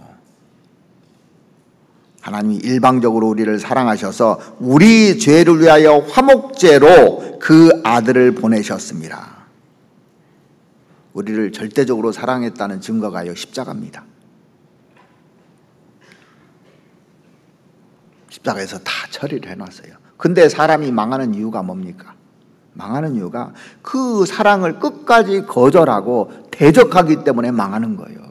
하나님이 일방적으로 우리를 사랑하셔서 우리 죄를 위하여 화목제로 그 아들을 보내셨습니다. 우리를 절대적으로 사랑했다는 증거가요 십자가입니다. 십자가에서 다 처리를 해놨어요. 근데 사람이 망하는 이유가 뭡니까? 망하는 이유가 그 사랑을 끝까지 거절하고 대적하기 때문에 망하는 거예요.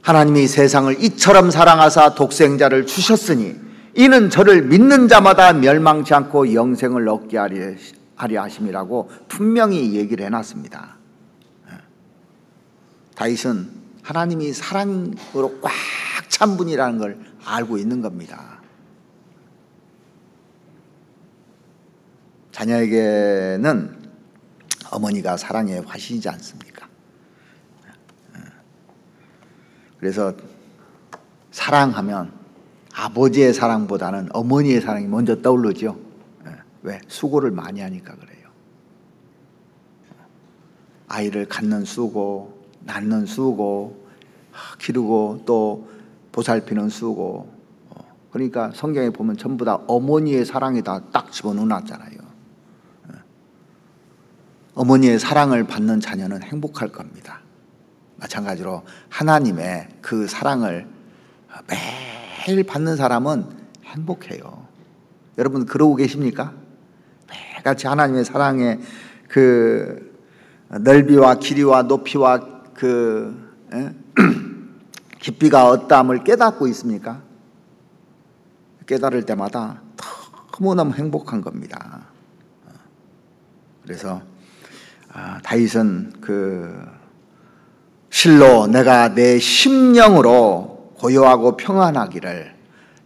하나님이 세상을 이처럼 사랑하사 독생자를 주셨으니 이는 저를 믿는 자마다 멸망치 않고 영생을 얻게 하려 하심이라고 분명히 얘기를 해놨습니다. 다윗은 하나님이 사랑으로 꽉 찬 분이라는 걸 알고 있는 겁니다. 자녀에게는 어머니가 사랑의 화신이지 않습니까? 그래서 사랑하면 아버지의 사랑보다는 어머니의 사랑이 먼저 떠오르죠. 왜? 수고를 많이 하니까 그래요. 아이를 갖는 수고, 낳는 수고, 기르고 또 보살피는 수고. 그러니까 성경에 보면 전부 다 어머니의 사랑에다 딱 집어넣어놨잖아요. 어머니의 사랑을 받는 자녀는 행복할 겁니다. 마찬가지로 하나님의 그 사랑을 매일 받는 사람은 행복해요. 여러분 그러고 계십니까? 매일같이 하나님의 사랑의 그 넓이와 길이와 높이와 그 깊이가 어떠함을 깨닫고 있습니까? 깨달을 때마다 너무너무 행복한 겁니다. 그래서 다윗은 그 실로 내가 내 심령으로 고요하고 평안하기를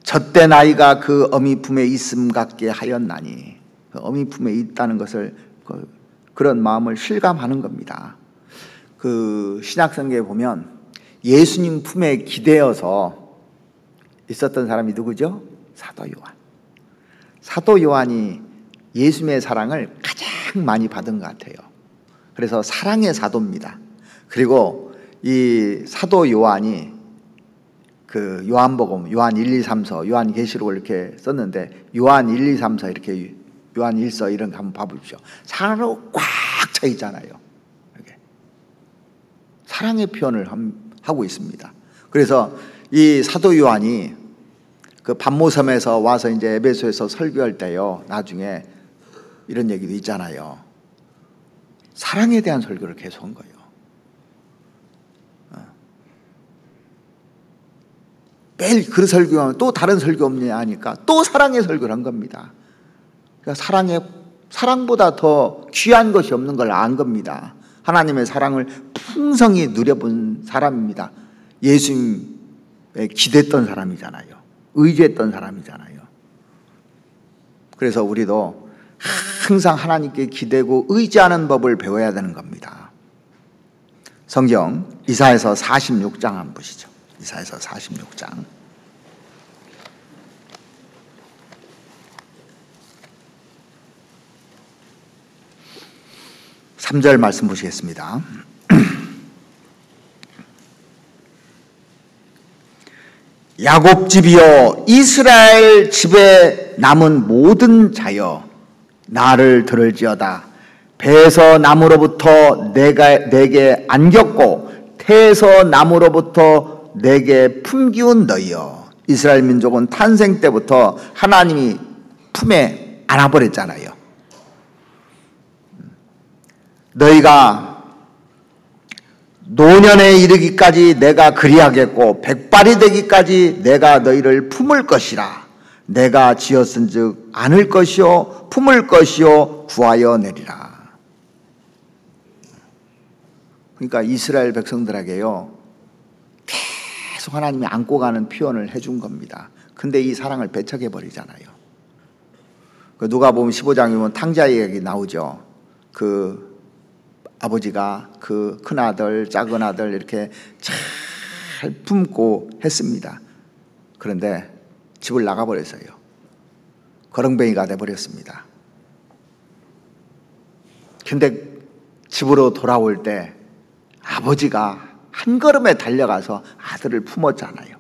젖된 아이가 그 어미 품에 있음 같게 하였나니, 그 어미 품에 있다는 것을 그런 마음을 실감하는 겁니다. 그 신약성경에 보면 예수님 품에 기대어서 있었던 사람이 누구죠? 사도 요한. 사도 요한이 예수님의 사랑을 가장 많이 받은 것 같아요. 그래서 사랑의 사도입니다. 그리고 이 사도 요한이 그 요한복음, 요한 1, 2, 3서, 요한계시록을 이렇게 썼는데 요한 1, 2, 3서 이렇게 요한 1서 이런 거 한번 봐보십시오. 사랑으로 꽉 차 있잖아요. 이렇게. 사랑의 표현을 하고 있습니다. 그래서 이 사도 요한이 그 반모섬에서 와서 이제 에베소에서 설교할 때요, 나중에 이런 얘기도 있잖아요. 사랑에 대한 설교를 계속 한 거예요. 매일 그 설교하면 또 다른 설교 없냐 하니까 또 사랑의 설교를 한 겁니다. 그러니까 사랑보다 더 귀한 것이 없는 걸 안 겁니다. 하나님의 사랑을 풍성히 누려본 사람입니다. 예수님에 기댔던 사람이잖아요. 의지했던 사람이잖아요. 그래서 우리도 항상 하나님께 기대고 의지하는 법을 배워야 되는 겁니다. 성경 이사야서 46장 한번 보시죠. 이사야서 46장 3절 말씀 보시겠습니다. 야곱 집이여, 이스라엘 집에 남은 모든 자여, 나를 들을지어다. 배에서 나무로부터 내게 안겼고 태에서 나무로부터 내게 품기운 너희여. 이스라엘 민족은 탄생 때부터 하나님이 품에 안아버렸잖아요. 너희가 노년에 이르기까지 내가 그리하겠고 백발이 되기까지 내가 너희를 품을 것이라. 내가 지었은즉 안을 것이요 품을 것이요 구하여 내리라. 그러니까 이스라엘 백성들에게요 계속 하나님이 안고 가는 표현을 해준 겁니다. 근데 이 사랑을 배척해 버리잖아요. 누가복음 15장에 보면 탕자의 얘기 나오죠. 그 아버지가 그 큰아들 작은 아들 이렇게 잘 품고 했습니다. 그런데 집을 나가버렸어요. 거렁뱅이가 돼버렸습니다. 근데 집으로 돌아올 때 아버지가 한 걸음에 달려가서 아들을 품었잖아요.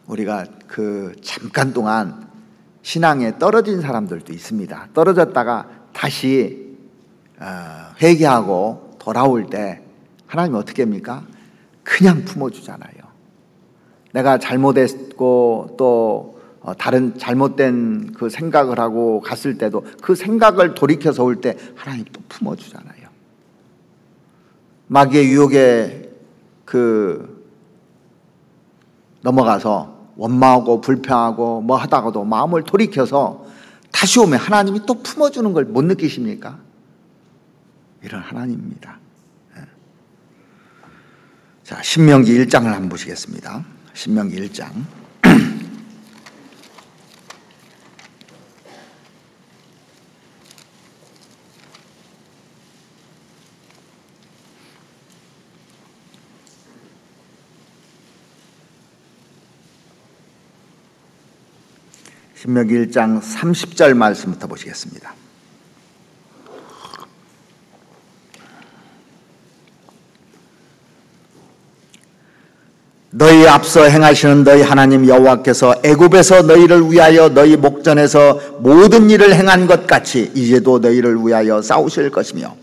우리가 그 잠깐 동안 신앙에 떨어진 사람들도 있습니다. 떨어졌다가 다시 회개하고 돌아올 때 하나님이 어떻게 합니까? 그냥 품어주잖아요. 내가 잘못했고 또 다른 잘못된 그 생각을 하고 갔을 때도 그 생각을 돌이켜서 올 때 하나님 또 품어주잖아요. 마귀의 유혹에 넘어가서 원망하고 불평하고 뭐 하다가도 마음을 돌이켜서 다시 오면 하나님이 또 품어주는 걸 못 느끼십니까? 이런 하나님입니다. 자, 신명기 1장을 한번 보시겠습니다. 신명기 1장. 신명기 1장 30절 말씀부터 보시겠습니다. 너희 앞서 행하시는 너희 하나님 여호와께서 애굽에서 너희를 위하여 너희 목전에서 모든 일을 행한 것 같이 이제도 너희를 위하여 싸우실 것이며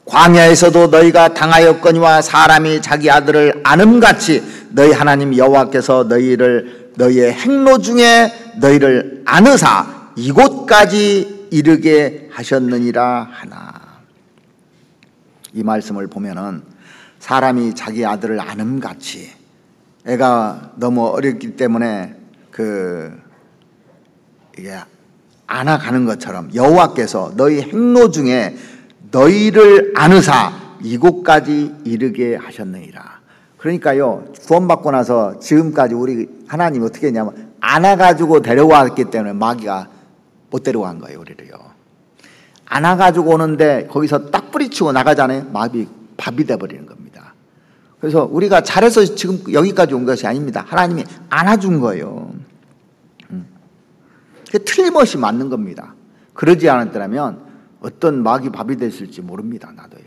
광야에서도 너희가 당하였거니와 사람이 자기 아들을 안음같이 너희 하나님 여호와께서 너희의 행로 중에 너희를 안으사 이곳까지 이르게 하셨느니라 하나. 이 말씀을 보면은 사람이 자기 아들을 안음같이, 애가 너무 어렸기 때문에 이게 안아가는 것처럼 여호와께서 너희 행로 중에 너희를 안으사 이곳까지 이르게 하셨느니라. 그러니까요, 구원받고 나서 지금까지 우리 하나님이 어떻게 했냐면 안아가지고 데려왔기 때문에 마귀가 못 데려간 거예요, 우리를요. 안아가지고 오는데 거기서 딱 뿌리치고 나가잖아요. 밥이 돼버리는 겁니다. 그래서 우리가 잘해서 지금 여기까지 온 것이 아닙니다. 하나님이 안아준 거예요. 틀림없이 맞는 겁니다. 그러지 않았더라면 어떤 마귀 밥이 됐을지 모릅니다. 나도요.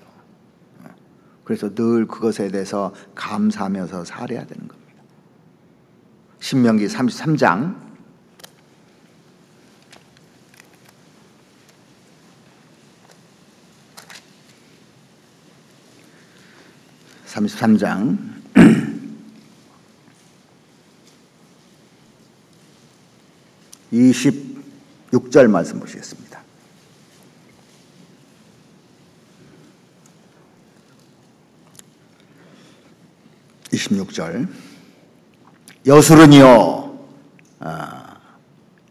그래서 늘 그것에 대해서 감사하면서 살아야 되는 겁니다. 신명기 33장 33장 26절 말씀 보시겠습니다. 여술은요,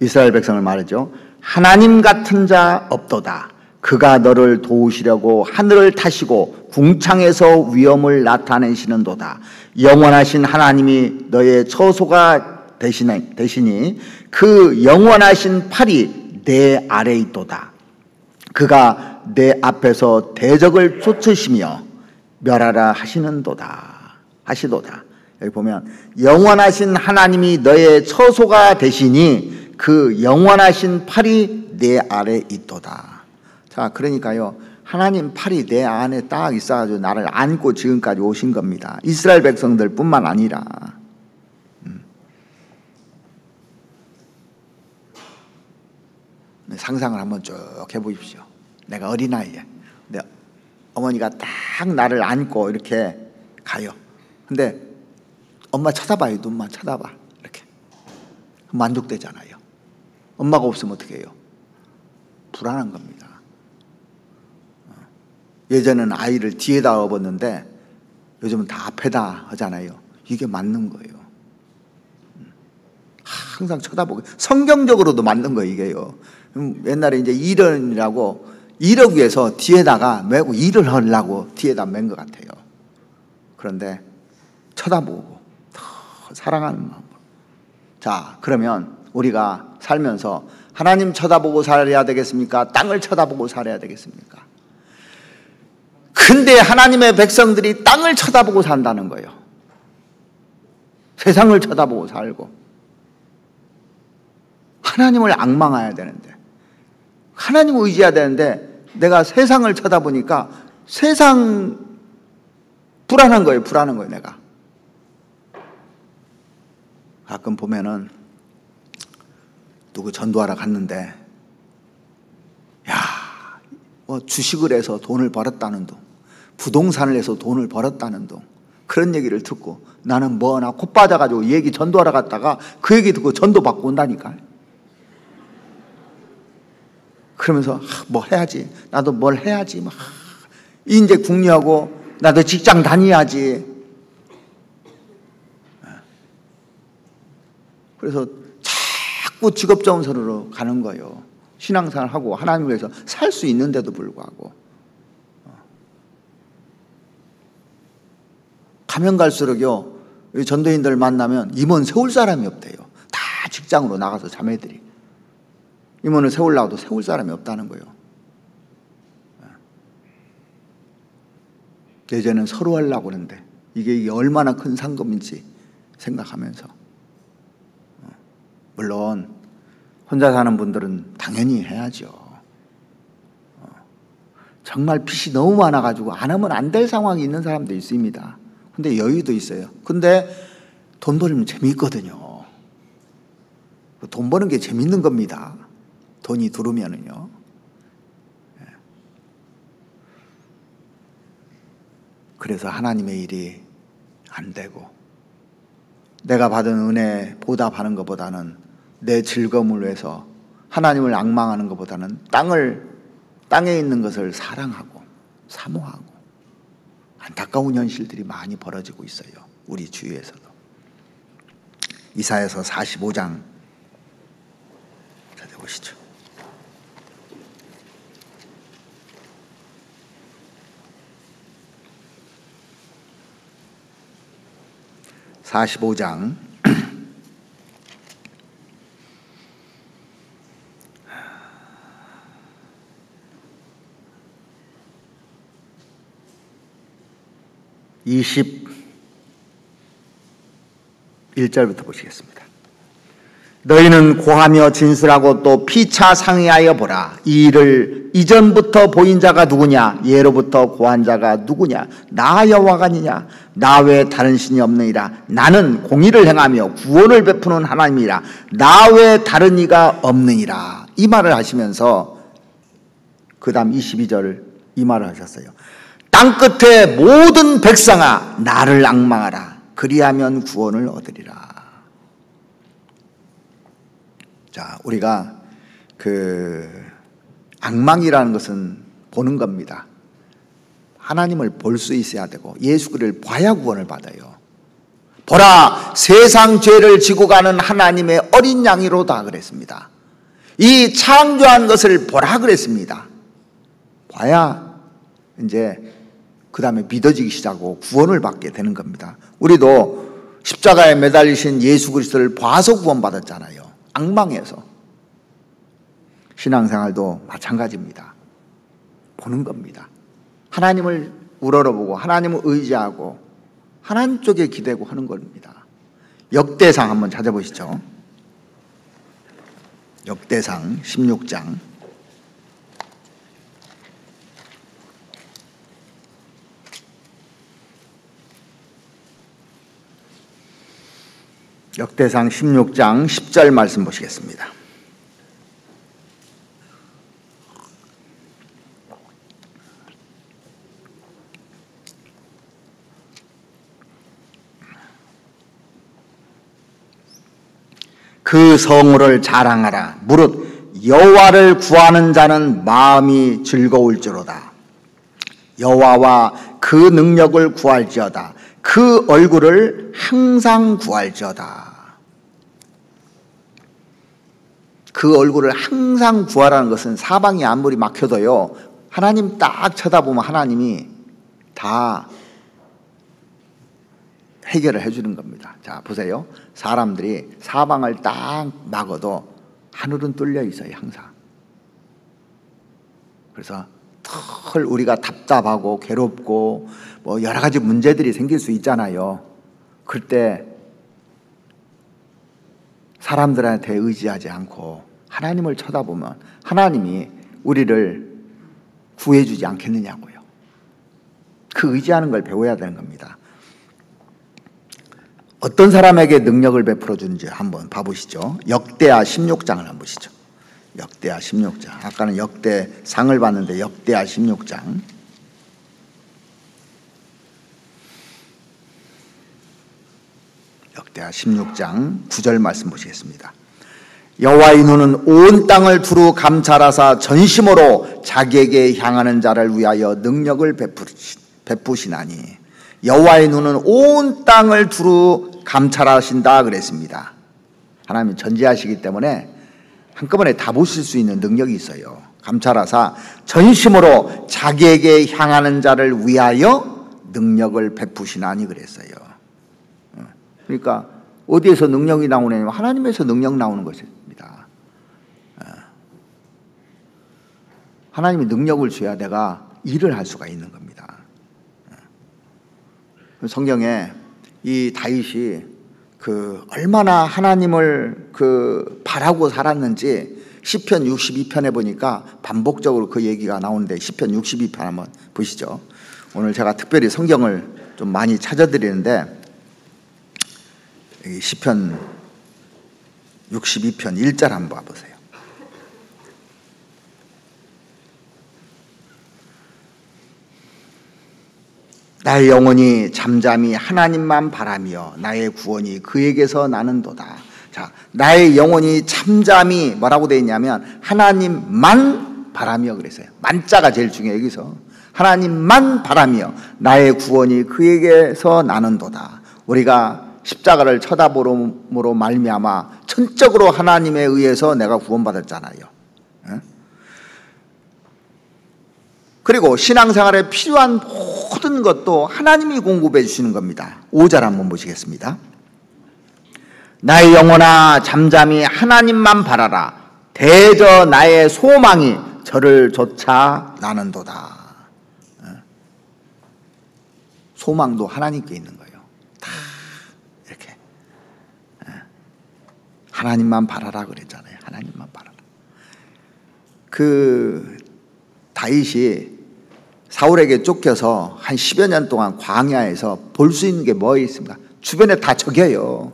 이스라엘 백성을 말하죠. 하나님 같은 자 없도다. 그가 너를 도우시려고 하늘을 타시고 궁창에서 위엄을 나타내시는도다. 영원하신 하나님이 너의 처소가 되시니 그 영원하신 팔이 내 아래에 있도다. 그가 내 앞에서 대적을 쫓으시며 멸하라 하시도다. 여기 보면 영원하신 하나님이 너의 처소가 되시니 그 영원하신 팔이 내 아래에 있도다. 자, 그러니까요, 하나님 팔이 내 안에 딱 있어가지고 나를 안고 지금까지 오신 겁니다. 이스라엘 백성들 뿐만 아니라. 상상을 한번 쭉 해보십시오. 내가 어린아이에 어머니가 딱 나를 안고 이렇게 가요. 근데 엄마 쳐다봐요. 눈만 쳐다봐. 이렇게. 만족되잖아요. 엄마가 없으면 어떻게 해요? 불안한 겁니다. 예전에는 아이를 뒤에다 업었는데 요즘은 다 앞에다 하잖아요. 이게 맞는 거예요. 항상 쳐다보고, 성경적으로도 맞는 거예요, 이게요. 옛날에 이제 일원이라고, 이러기 위해서 뒤에다가 메고 일을 하려고 뒤에다 맨 것 같아요. 그런데 쳐다보고 더 사랑하는 마음으로. 자, 그러면 우리가 살면서 하나님 쳐다보고 살아야 되겠습니까? 땅을 쳐다보고 살아야 되겠습니까? 근데 하나님의 백성들이 땅을 쳐다보고 산다는 거예요. 세상을 쳐다보고 살고. 하나님을 앙망해야 되는데, 하나님을 의지해야 되는데, 내가 세상을 쳐다보니까 세상 불안한 거예요. 불안한 거예요, 내가. 가끔 보면은 누구 전도하러 갔는데, 야, 뭐 주식을 해서 돈을 벌었다는 둥, 부동산을 해서 돈을 벌었다는 둥, 그런 얘기를 듣고 나는 뭐나 콧 빠져가지고 얘기 전도하러 갔다가 그 얘기 듣고 전도 받고 온다니까. 그러면서 뭐 해야지, 나도 뭘 해야지, 막 인재 궁리하고 나도 직장 다녀야지. 그래서 자꾸 직업정선으로 가는 거예요. 신앙생활 하고 하나님을 위해서 살 수 있는데도 불구하고. 가면 갈수록요, 전도인들 만나면 임원 세울 사람이 없대요. 다 직장으로 나가서 자매들이 임원을 세우려고 세울 사람이 없다는 거예요. 예전엔 서로 하려고 그러는데 이게 얼마나 큰 상금인지 생각하면서, 물론 혼자 사는 분들은 당연히 해야죠. 정말 빚이 너무 많아가지고 안 하면 안 될 상황이 있는 사람도 있습니다. 근데 여유도 있어요. 근데 돈 벌면 재미있거든요. 돈 버는 게 재밌는 겁니다. 돈이 들어오면은요. 그래서 하나님의 일이 안 되고, 내가 받은 은혜 보답하는 것보다는 내 즐거움을 위해서 하나님을 앙망하는 것보다는 땅에 있는 것을 사랑하고 사모하고, 안타까운 현실들이 많이 벌어지고 있어요. 우리 주위에서도. 이사야서 45장 찾아보시죠. (45장) 21절부터 보시겠습니다. 너희는 고하며 진술하고 또 피차 상의하여 보라. 이 일을 이전부터 보인 자가 누구냐? 예로부터 고한 자가 누구냐? 나 여호와가 아니냐? 나 외에 다른 신이 없느니라. 나는 공의를 행하며 구원을 베푸는 하나님이라. 나 외에 다른 이가 없느니라. 이 말을 하시면서 그 다음 22절 이 말을 하셨어요. 땅끝의 모든 백성아, 나를 앙망하라. 그리하면 구원을 얻으리라. 자, 우리가 앙망이라는 것은 보는 겁니다. 하나님을 볼 수 있어야 되고 예수 그리스도를 봐야 구원을 받아요. 보라, 세상 죄를 지고 가는 하나님의 어린 양이로다 그랬습니다. 이 창조한 것을 보라 그랬습니다. 봐야 이제 그 다음에 믿어지기 시작하고 구원을 받게 되는 겁니다. 우리도 십자가에 매달리신 예수 그리스도를 봐서 구원받았잖아요. 앙망해서. 신앙생활도 마찬가지입니다. 보는 겁니다. 하나님을 우러러보고 하나님을 의지하고 하나님 쪽에 기대고 하는 겁니다. 역대상 한번 찾아보시죠. 역대상 16장 역대상 16장 10절 말씀 보시겠습니다. 그 성호를 자랑하라. 무릇 여호와를 구하는 자는 마음이 즐거울지로다. 여호와와 그 능력을 구할지어다. 그 얼굴을 항상 구할지어다. 그 얼굴을 항상 구하라는 것은 사방이 아무리 막혀도요, 하나님 딱 쳐다보면 하나님이 다 해결을 해주는 겁니다. 자, 보세요. 사람들이 사방을 딱 막아도 하늘은 뚫려 있어요, 항상. 그래서 털 우리가 답답하고 괴롭고 뭐 여러 가지 문제들이 생길 수 있잖아요. 그때 사람들한테 의지하지 않고 하나님을 쳐다보면 하나님이 우리를 구해주지 않겠느냐고요. 그 의지하는 걸 배워야 되는 겁니다. 어떤 사람에게 능력을 베풀어 주는지 한번 봐보시죠. 역대하 16장을 한번 보시죠. 역대하 16장. 아까는 역대상을 봤는데 역대하 16장. 역대하 16장 9절 말씀 보시겠습니다. 여호와의 눈은 온 땅을 두루 감찰하사 전심으로 자기에게 향하는 자를 위하여 능력을 베푸시나니 여호와의 눈은 온 땅을 두루 감찰하신다 그랬습니다. 하나님은 전지하시기 때문에 한꺼번에 다 보실 수 있는 능력이 있어요. 감찰하사 전심으로 자기에게 향하는 자를 위하여 능력을 베푸시나니 그랬어요. 그러니까 어디에서 능력이 나오냐면 하나님에서 능력 나오는 것입니다. 하나님이 능력을 줘야 내가 일을 할 수가 있는 겁니다. 성경에 이 다윗이 얼마나 하나님을 바라고 살았는지 시편 62편에 보니까 반복적으로 그 얘기가 나오는데 시편 62편 한번 보시죠. 오늘 제가 특별히 성경을 좀 많이 찾아드리는데 시편 62편 1절 한번 봐보세요. 나의 영혼이 잠잠히 하나님만 바라며 나의 구원이 그에게서 나는도다. 자, 나의 영혼이 잠잠히 뭐라고 되어 있냐면 하나님만 바라며 그랬어요. 만자가 제일 중요해요. 여기서 하나님만 바라며 나의 구원이 그에게서 나는도다. 우리가 십자가를 쳐다보므로 말미암아 전적으로 하나님에 의해서 내가 구원받았잖아요. 그리고 신앙생활에 필요한 모든 것도 하나님이 공급해 주시는 겁니다. 5절 한번 보시겠습니다. 나의 영혼아 잠잠히 하나님만 바라라. 대저 나의 소망이 저를 좇아 나는도다. 소망도 하나님께 있는 거예요. 다 이렇게 하나님만 바라라 그랬잖아요. 하나님만 바라라. 다윗이 사울에게 쫓겨서 한 10여 년 동안 광야에서 볼 수 있는 게 뭐 있습니까? 주변에 다 적이에요.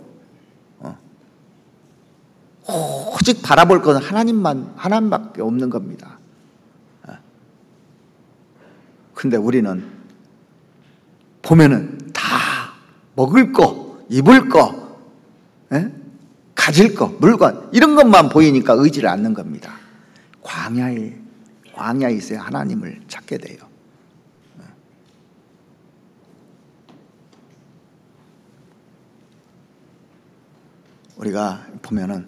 오직 바라볼 것은 하나님밖에 없는 겁니다. 근데 우리는 보면은 다 먹을 거, 입을 거, 가질 거, 물건 이런 것만 보이니까 의지를 않는 겁니다. 광야에 있어야 하나님을 찾게 돼요. 우리가 보면은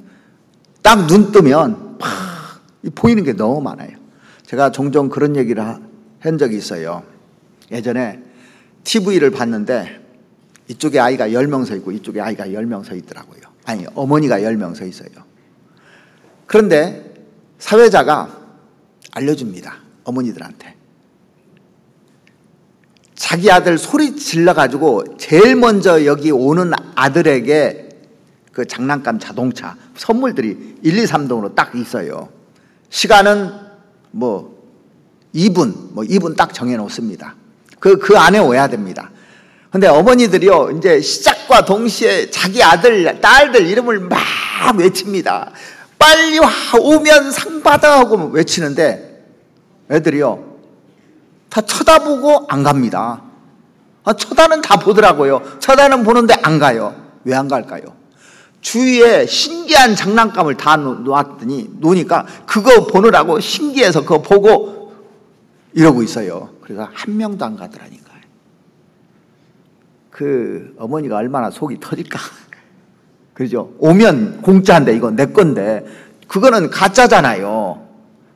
딱 눈 뜨면 팍 보이는 게 너무 많아요. 제가 종종 그런 얘기를 한 적이 있어요. 예전에 TV를 봤는데 이쪽에 아이가 10명 서 있고 이쪽에 아이가 10명 서 있더라고요. 아니, 어머니가 10명 서 있어요. 그런데 사회자가 알려줍니다. 어머니들한테. 자기 아들 소리 질러가지고 제일 먼저 여기 오는 아들에게 그 장난감 자동차 선물들이 1, 2, 3동으로 딱 있어요. 시간은 2분 딱 정해놓습니다. 그 안에 오야 됩니다. 근데 어머니들이요, 이제 시작과 동시에 자기 아들, 딸들 이름을 막 외칩니다. 빨리 와, 오면 상 받아 하고 외치는데 애들이요, 다 쳐다보고 안 갑니다. 쳐다는 다 보더라고요. 쳐다는 보는데 안 가요. 왜 안 갈까요? 주위에 신기한 장난감을 다 놓으니까 그거 보느라고 신기해서 그거 보고 이러고 있어요. 그래서 한 명도 안 가더라니까요. 그 어머니가 얼마나 속이 터질까. 그죠? 오면 공짜인데 이거 내 건데 그거는 가짜잖아요.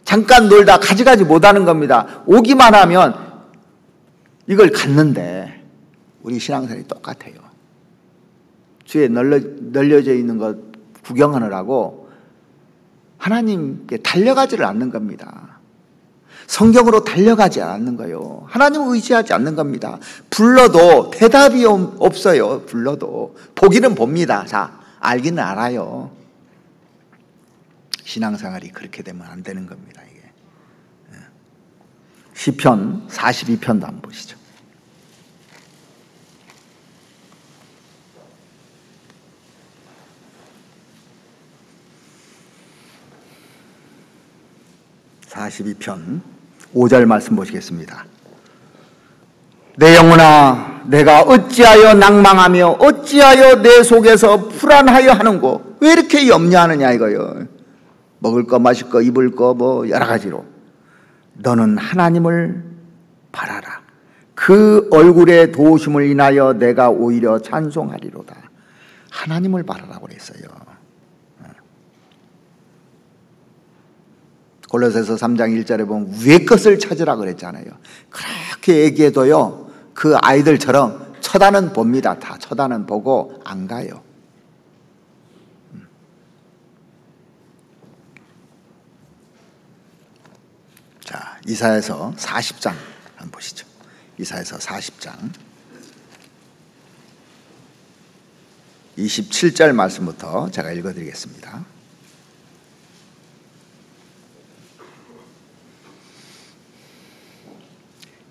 잠깐 놀다 가져가지 못하는 겁니다. 오기만 하면 이걸 갖는데 우리 신앙생활이 똑같아요. 주에 널려져 있는 것 구경하느라고 하나님께 달려가지를 않는 겁니다. 성경으로 달려가지 않는 거예요. 하나님을 의지하지 않는 겁니다. 불러도 대답이 없어요. 불러도 보기는 봅니다. 자, 알기는 알아요. 신앙생활이 그렇게 되면 안 되는 겁니다. 이게. 시편 42편도 한번 보시죠. (42편) 5절 말씀 보시겠습니다. 내 영혼아, 내가 어찌하여 낭망하며 어찌하여 내 속에서 불안하여 하는고. 왜 이렇게 염려하느냐 이거요. 먹을 거 마실 거 입을 거 뭐 여러 가지로. 너는 하나님을 바라라. 그 얼굴의 도우심을 인하여 내가 오히려 찬송하리로다. 하나님을 바라라고 그랬어요. 골로새서 3장 1절에 보면 위의 것을 찾으라 그랬잖아요. 그렇게 얘기해도요, 그 아이들처럼 쳐다는 봅니다. 다 쳐다는 보고 안 가요. 자, 이사야서 40장 한번 보시죠. 이사야서 40장 27절 말씀부터 제가 읽어드리겠습니다.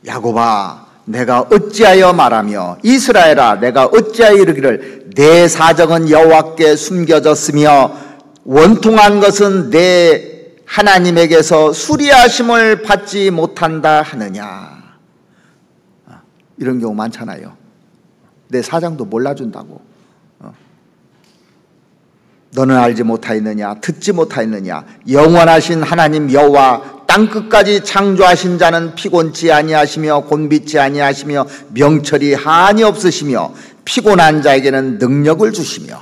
야곱아, 내가 어찌하여 말하며 이스라엘아, 내가 어찌하여 이르기를 내 사정은 여호와께 숨겨졌으며 원통한 것은 내 하나님에게서 수리하심을 받지 못한다 하느냐. 이런 경우 많잖아요. 내 사정도 몰라준다고. 너는 알지 못하였느냐, 듣지 못하였느냐. 영원하신 하나님 여호와 땅끝까지 창조하신 자는 피곤치 아니하시며 곤비치 아니하시며 명철이 한이 없으시며 피곤한 자에게는 능력을 주시며.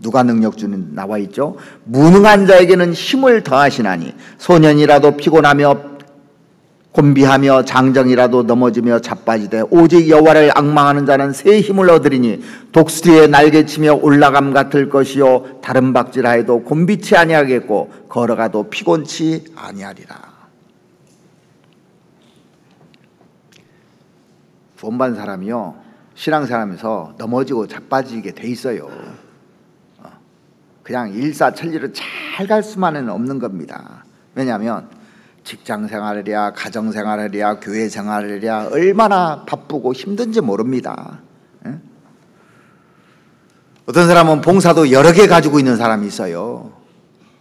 누가 능력 주는 나와 있죠? 무능한 자에게는 힘을 더하시나니 소년이라도 피곤하며 곤비하며 장정이라도 넘어지며 자빠지되 오직 여호와를 앙망하는 자는 새 힘을 얻으리니 독수리에 날개치며 올라감 같을 것이요 다른 박질하여도 곤비치 아니하겠고 걸어가도 피곤치 아니하리라. 구원받은 사람이요, 신앙생활하면서 넘어지고 자빠지게 돼 있어요. 그냥 일사천리로 잘 갈 수만은 없는 겁니다. 왜냐하면 직장생활이랴 가정생활이랴 교회생활이랴 얼마나 바쁘고 힘든지 모릅니다. 어떤 사람은 봉사도 여러 개 가지고 있는 사람이 있어요.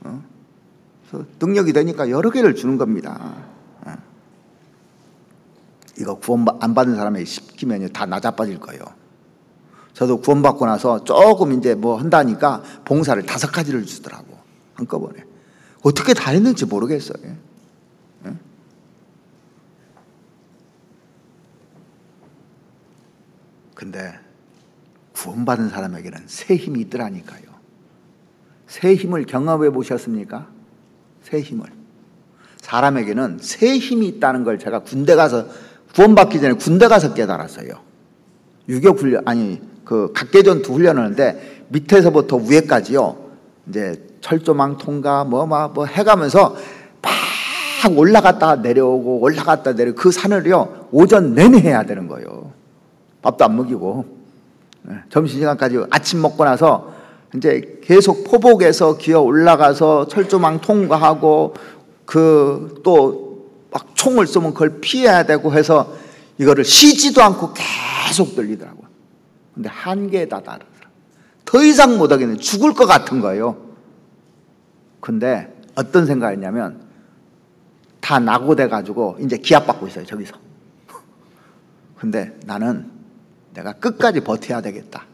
그래서 능력이 되니까 여러 개를 주는 겁니다. 이거 구원 안 받은 사람에게 시키면 다 나자빠질 거예요. 저도 구원받고 나서 조금 이제 뭐 한다니까 봉사를 5가지를 주더라고. 한꺼번에. 어떻게 다 했는지 모르겠어요. 근데 구원받은 사람에게는 새 힘이 있더라니까요. 새 힘을 경험해 보셨습니까? 새 힘을. 사람에게는 새 힘이 있다는 걸 제가 군대 가서, 구원받기 전에 군대 가서 깨달았어요. 유격 훈련, 아니, 그 각개전투 훈련하는데 밑에서부터 위에까지요, 이제 철조망 통과 뭐 해가면서 막 올라갔다 내려오고 올라갔다 내려오고 그 산을요 오전 내내 해야 되는 거예요. 밥도 안 먹이고. 점심시간까지 아침 먹고 나서 이제 계속 포복에서 기어 올라가서 철조망 통과하고 그 또 막 총을 쏘면 그걸 피해야 되고 해서 이거를 쉬지도 않고 계속 들리더라고요. 근데 한계에 다다르더라. 더 이상 못하겠네. 죽을 것 같은 거예요. 근데 어떤 생각이냐면 다 낙오돼가지고 이제 기합받고 있어요. 저기서. 근데 나는 내가 끝까지 버텨야 되겠다.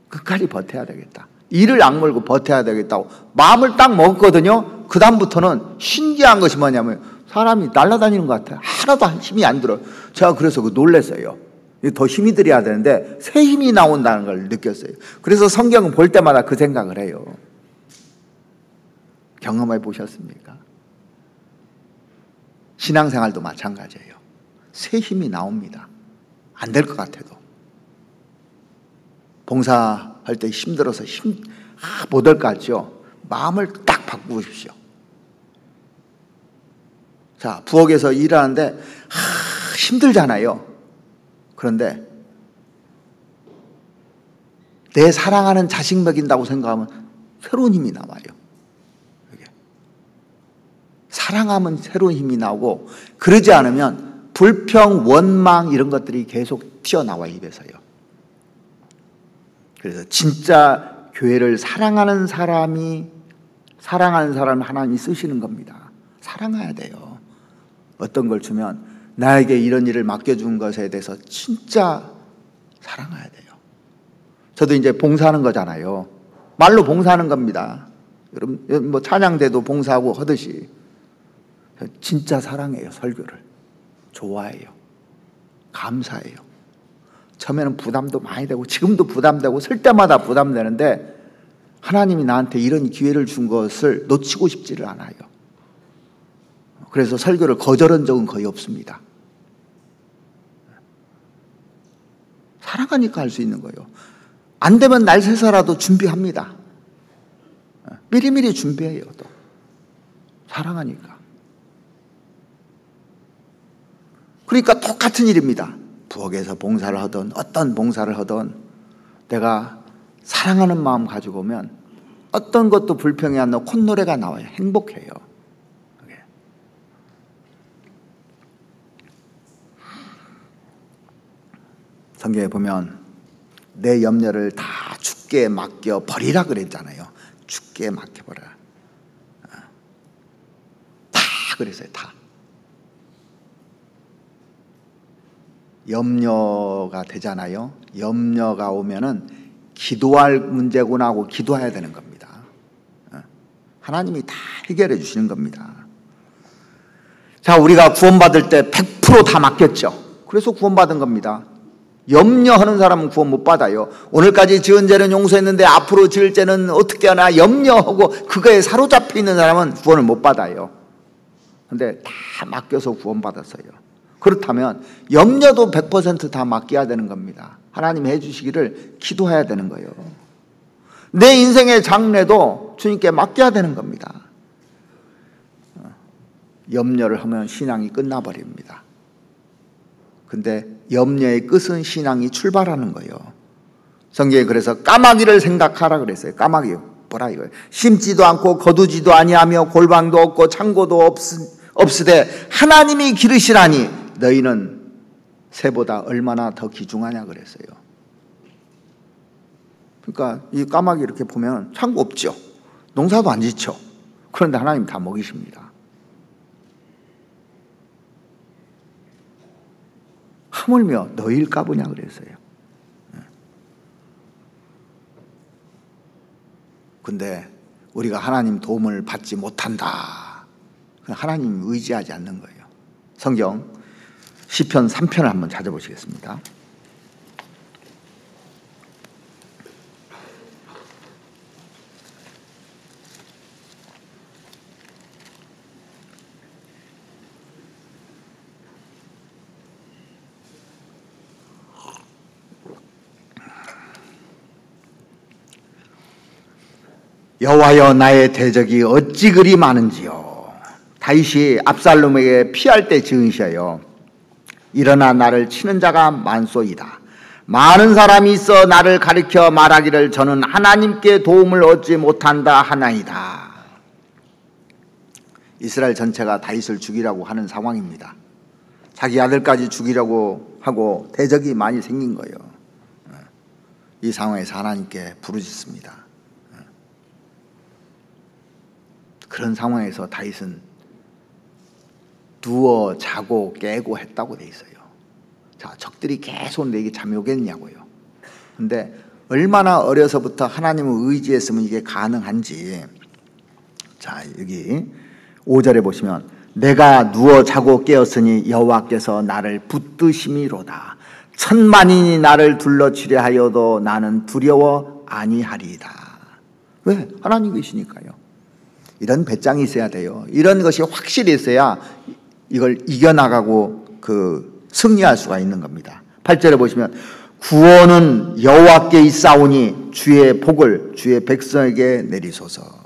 끝까지 버텨야 되겠다. 이를 악물고 버텨야 되겠다고 마음을 딱 먹었거든요. 그 다음부터는 신기한 것이 뭐냐면 사람이 날아다니는 것 같아요. 하나도 힘이 안 들어요. 제가 그래서 놀랐어요. 더 힘이 들어야 되는데 새 힘이 나온다는 걸 느꼈어요. 그래서 성경을 볼 때마다 그 생각을 해요. 경험해 보셨습니까? 신앙생활도 마찬가지예요. 새 힘이 나옵니다. 안 될 것 같아도. 봉사할 때 힘들어서 못 할 것 같죠? 마음을 딱 바꾸십시오. 자, 부엌에서 일하는데 힘들잖아요. 그런데 내 사랑하는 자식 먹인다고 생각하면 새로운 힘이 나와요. 사랑하면 새로운 힘이 나오고, 그러지 않으면 불평, 원망 이런 것들이 계속 튀어나와요, 입에서요. 그래서 진짜 교회를 사랑하는 사람을 하나님이 쓰시는 겁니다. 사랑해야 돼요. 어떤 걸 주면 나에게 이런 일을 맡겨준 것에 대해서 진짜 사랑해야 돼요. 저도 이제 봉사하는 거잖아요. 말로 봉사하는 겁니다. 여러분, 뭐 찬양대도 봉사하고 하듯이 진짜 사랑해요. 설교를 좋아해요. 감사해요. 처음에는 부담도 많이 되고 지금도 부담되고 쓸 때마다 부담되는데, 하나님이 나한테 이런 기회를 준 것을 놓치고 싶지를 않아요. 그래서 설교를 거절한 적은 거의 없습니다. 사랑하니까 할 수 있는 거예요. 안 되면 날 새서라도 준비합니다. 미리미리 준비해요. 또 사랑하니까. 그러니까 똑같은 일입니다. 부엌에서 봉사를 하든 어떤 봉사를 하든 내가 사랑하는 마음 가지고 오면 어떤 것도 불평이 안 나고 콧노래가 나와요. 행복해요. 성경에 보면 내 염려를 다 주께 맡겨 버리라 그랬잖아요. 주께 맡겨버려. 다 그랬어요. 다. 염려가 되잖아요. 염려가 오면은 기도할 문제구나 하고 기도해야 되는 겁니다. 하나님이 다 해결해 주시는 겁니다. 자, 우리가 구원받을 때 100% 다 맡겼죠. 그래서 구원받은 겁니다. 염려하는 사람은 구원 못 받아요. 오늘까지 지은 죄는 용서했는데 앞으로 지을 죄는 어떻게 하나 염려하고 그거에 사로잡혀 있는 사람은 구원을 못 받아요. 그런데 다 맡겨서 구원받았어요. 그렇다면 염려도 100% 다 맡겨야 되는 겁니다. 하나님이 해주시기를 기도해야 되는 거예요. 내 인생의 장래도 주님께 맡겨야 되는 겁니다. 염려를 하면 신앙이 끝나버립니다. 근데 염려의 끝은 신앙이 출발하는 거예요. 성경에 그래서 까마귀를 생각하라 그랬어요. 까마귀 뭐라 이거예요. 심지도 않고 거두지도 아니하며 골방도 없고 창고도 없으되 하나님이 기르시라니 너희는 새보다 얼마나 더 귀중하냐 그랬어요. 그러니까 이 까마귀 이렇게 보면 창고 없죠. 농사도 안 짓죠. 그런데 하나님 다 먹이십니다. 하물며 너희일까 보냐 그랬어요. 근데 우리가 하나님 도움을 받지 못한다. 하나님 의지하지 않는 거예요. 성경 시편 3편을 한번 찾아보시겠습니다. 여호와여 나의 대적이 어찌 그리 많은지요. 다윗이 압살롬에게 피할 때 지은 시여요. 일어나 나를 치는 자가 많소이다. 많은 사람이 있어 나를 가리켜 말하기를 저는 하나님께 도움을 얻지 못한다 하나이다. 이스라엘 전체가 다윗을 죽이라고 하는 상황입니다. 자기 아들까지 죽이려고 하고 대적이 많이 생긴 거예요. 이 상황에서 하나님께 부르짖습니다. 그런 상황에서 다윗은 누워 자고 깨고 했다고 돼 있어요. 자, 적들이 계속 내게 잠이 오겠냐고요. 근데 얼마나 어려서부터 하나님을 의지했으면 이게 가능한지. 자, 여기 5절에 보시면 내가 누워 자고 깨었으니 여호와께서 나를 붙드심이로다. 천만인이 나를 둘러치려 하여도 나는 두려워 아니하리이다. 왜? 하나님 계시니까요. 이런 배짱이 있어야 돼요. 이런 것이 확실히 있어야 이걸 이겨나가고 승리할 수가 있는 겁니다. 8절에 보시면 구원은 여호와께 있사오니 주의 복을 주의 백성에게 내리소서.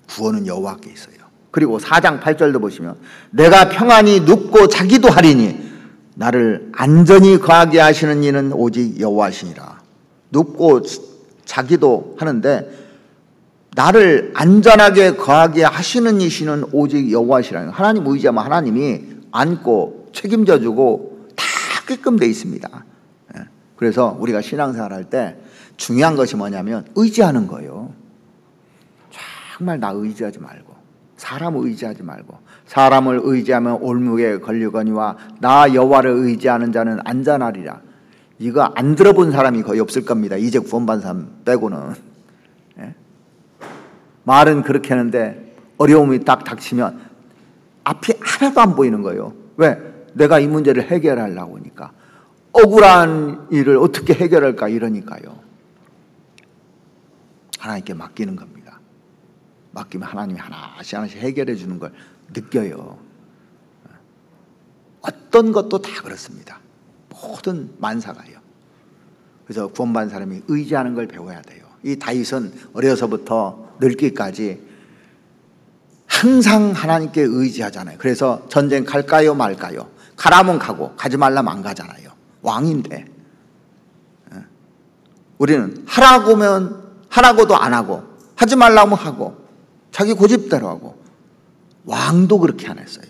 구원은 여호와께 있어요. 그리고 4장 8절도 보시면 내가 평안히 눕고 자기도 하리니 나를 안전히 거하게 하시는 이는 오직 여호와시니라. 눕고 자기도 하는데 나를 안전하게 거하게 하시는 이시는 오직 여호와시라는, 하나님 의지하면 하나님이 안고 책임져 주고 다 하게끔 돼 있습니다. 그래서 우리가 신앙생활 할 때 중요한 것이 뭐냐면 의지하는 거예요. 정말 나 의지하지 말고, 사람을 의지하지 말고, 사람을 의지하면 올무게 걸리거니와 나 여호와를 의지하는 자는 안전하리라. 이거 안 들어본 사람이 거의 없을 겁니다. 이제 구원받은 사람 빼고는. 말은 그렇게 하는데 어려움이 딱 닥치면 앞이 하나도 안 보이는 거예요. 왜? 내가 이 문제를 해결하려고 하니까. 억울한 일을 어떻게 해결할까 이러니까요. 하나님께 맡기는 겁니다. 맡기면 하나님이 하나씩 하나씩 해결해 주는 걸 느껴요. 어떤 것도 다 그렇습니다. 모든 만사가요. 그래서 구원받은 사람이 의지하는 걸 배워야 돼요. 이 다윗은 어려서부터 늙기까지 항상 하나님께 의지하잖아요. 그래서 전쟁 갈까요 말까요? 가라면 가고 가지 말라면 안 가잖아요. 왕인데. 우리는 하라고 하면 하라고도 안 하고 하지 말라면 하고 자기 고집대로 하고. 왕도 그렇게 안 했어요.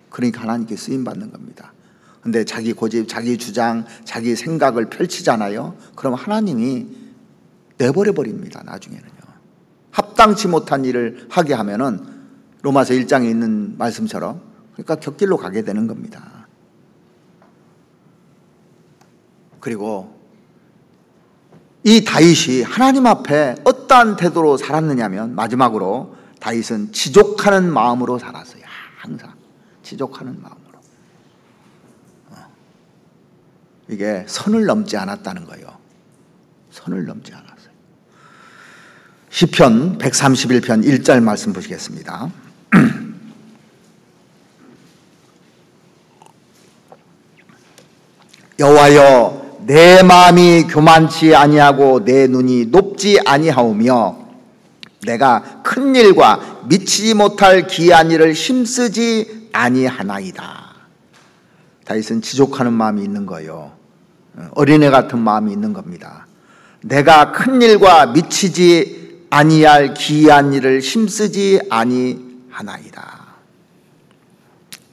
그러니까 하나님께 쓰임받는 겁니다. 근데 자기 고집, 자기 주장, 자기 생각을 펼치잖아요. 그럼 하나님이 내버려 버립니다. 나중에는요. 합당치 못한 일을 하게 하면은 로마서 1장에 있는 말씀처럼 그러니까 곁길로 가게 되는 겁니다. 그리고 이 다윗이 하나님 앞에 어떠한 태도로 살았느냐면 마지막으로 다윗은 지족하는 마음으로 살았어요. 항상 지족하는 마음으로. 이게 선을 넘지 않았다는 거예요. 선을 넘지 않았어요. 시편 131편 1절 말씀 보시겠습니다. 여호와여 내 마음이 교만치 아니하고 내 눈이 높지 아니하오며 내가 큰 일과 미치지 못할 기이한 일을 힘쓰지 아니하나이다. 다윗은 지족하는 마음이 있는 거예요. 어린애 같은 마음이 있는 겁니다. 내가 큰 일과 미치지 아니할 기이한 일을 힘쓰지 아니하나이다.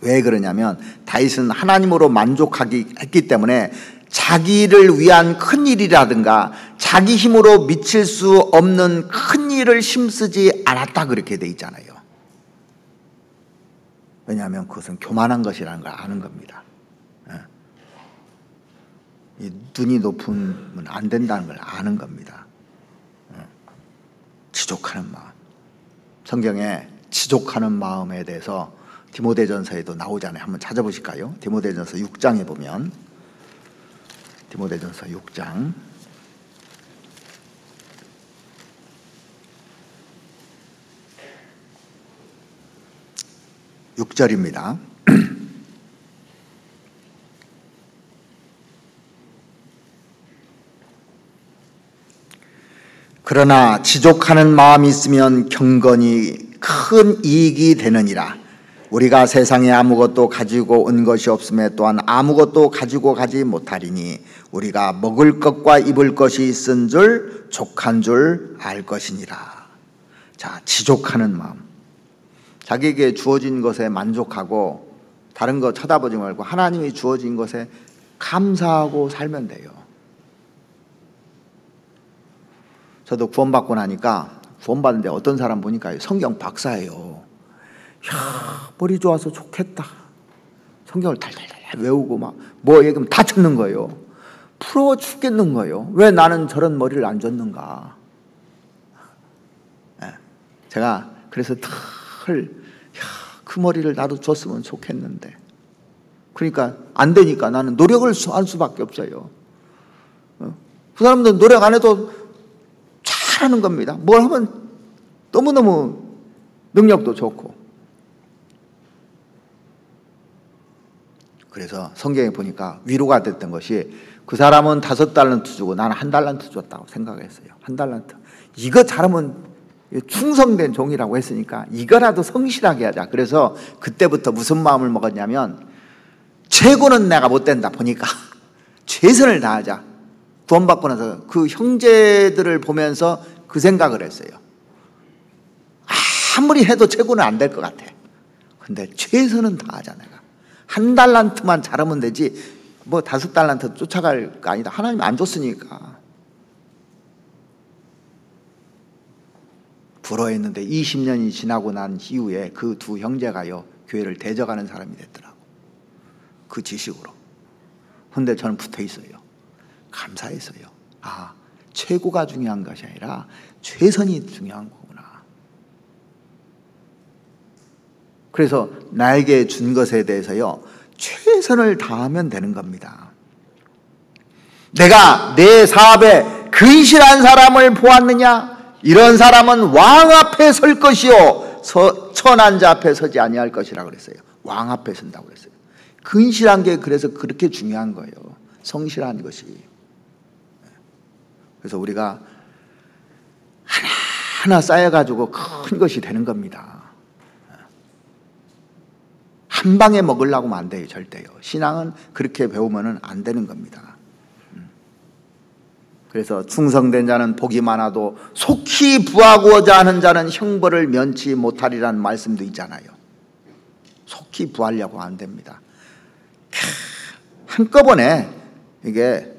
왜 그러냐면 다윗은 하나님으로 만족했기 때문에 자기를 위한 큰 일이라든가 자기 힘으로 미칠 수 없는 큰 일을 힘쓰지 않았다 그렇게 돼 있잖아요. 왜냐하면 그것은 교만한 것이라는 걸 아는 겁니다. 이 눈이 높으면 안 된다는 걸 아는 겁니다. 지족하는 마음. 성경에 지족하는 마음에 대해서 디모데전서에도 나오잖아요. 한번 찾아보실까요? 디모데전서 6장에 보면 디모데전서 6장 6절입니다. 그러나 지족하는 마음이 있으면 경건이 큰 이익이 되느니라. 우리가 세상에 아무것도 가지고 온 것이 없음에 또한 아무것도 가지고 가지 못하리니 우리가 먹을 것과 입을 것이 있은 줄 족한 줄 알 것이니라. 자, 지족하는 마음. 자기에게 주어진 것에 만족하고 다른 거 쳐다보지 말고 하나님이 주어진 것에 감사하고 살면 돼요. 저도 구원받고 나니까 구원받는데 어떤 사람 보니까 성경 박사예요. 이야, 머리 좋아서 좋겠다. 성경을 달달달 외우고 막 뭐 얘기하면 다 듣는 거예요. 부러워 죽겠는 거예요. 왜 나는 저런 머리를 안 줬는가. 제가 그래서 그 머리를 나도 줬으면 좋겠는데, 그러니까 안 되니까 나는 노력을 할 수밖에 없어요. 그 사람들은 노력 안 해도 잘하는 겁니다. 뭘 하면 너무너무 능력도 좋고. 그래서 성경에 보니까 위로가 됐던 것이, 그 사람은 5달란트 주고 나는 1달란트 줬다고 생각했어요. 1달란트. 이거 잘하면 충성된 종이라고 했으니까 이거라도 성실하게 하자. 그래서 그때부터 무슨 마음을 먹었냐면, 최고는 내가 못 된다 보니까 최선을 다하자. 구원받고 나서 그 형제들을 보면서 그 생각을 했어요. 아무리 해도 최고는 안 될 것 같아. 근데 최선은 다하자. 내가 1달란트만 잘하면 되지, 뭐 5달란트 쫓아갈 거 아니다. 하나님 안 줬으니까. 불어했는데 20년이 지나고 난 이후에 그 두 형제가요, 교회를 대적하는 사람이 됐더라고. 그 지식으로. 근데 저는 붙어 있어요. 감사했어요. 아, 최고가 중요한 것이 아니라 최선이 중요한 거구나. 그래서 나에게 준 것에 대해서요, 최선을 다하면 되는 겁니다. 내가 내 사업에 근실한 사람을 보았느냐? 이런 사람은 왕 앞에 설 것이요 천한 자 앞에 서지 아니할 것이라고 그랬어요. 왕 앞에 선다고 그랬어요. 근실한 게 그래서 그렇게 중요한 거예요. 성실한 것이. 그래서 우리가 하나하나 쌓여가지고 큰 것이 되는 겁니다. 한 방에 먹으려고 하면 안 돼요. 절대요. 신앙은 그렇게 배우면 안 되는 겁니다. 그래서 충성된 자는 복이 많아도 속히 부하고자 하는 자는 형벌을 면치 못하리라는 말씀도 있잖아요. 속히 부하려고 안 됩니다. 한꺼번에 이게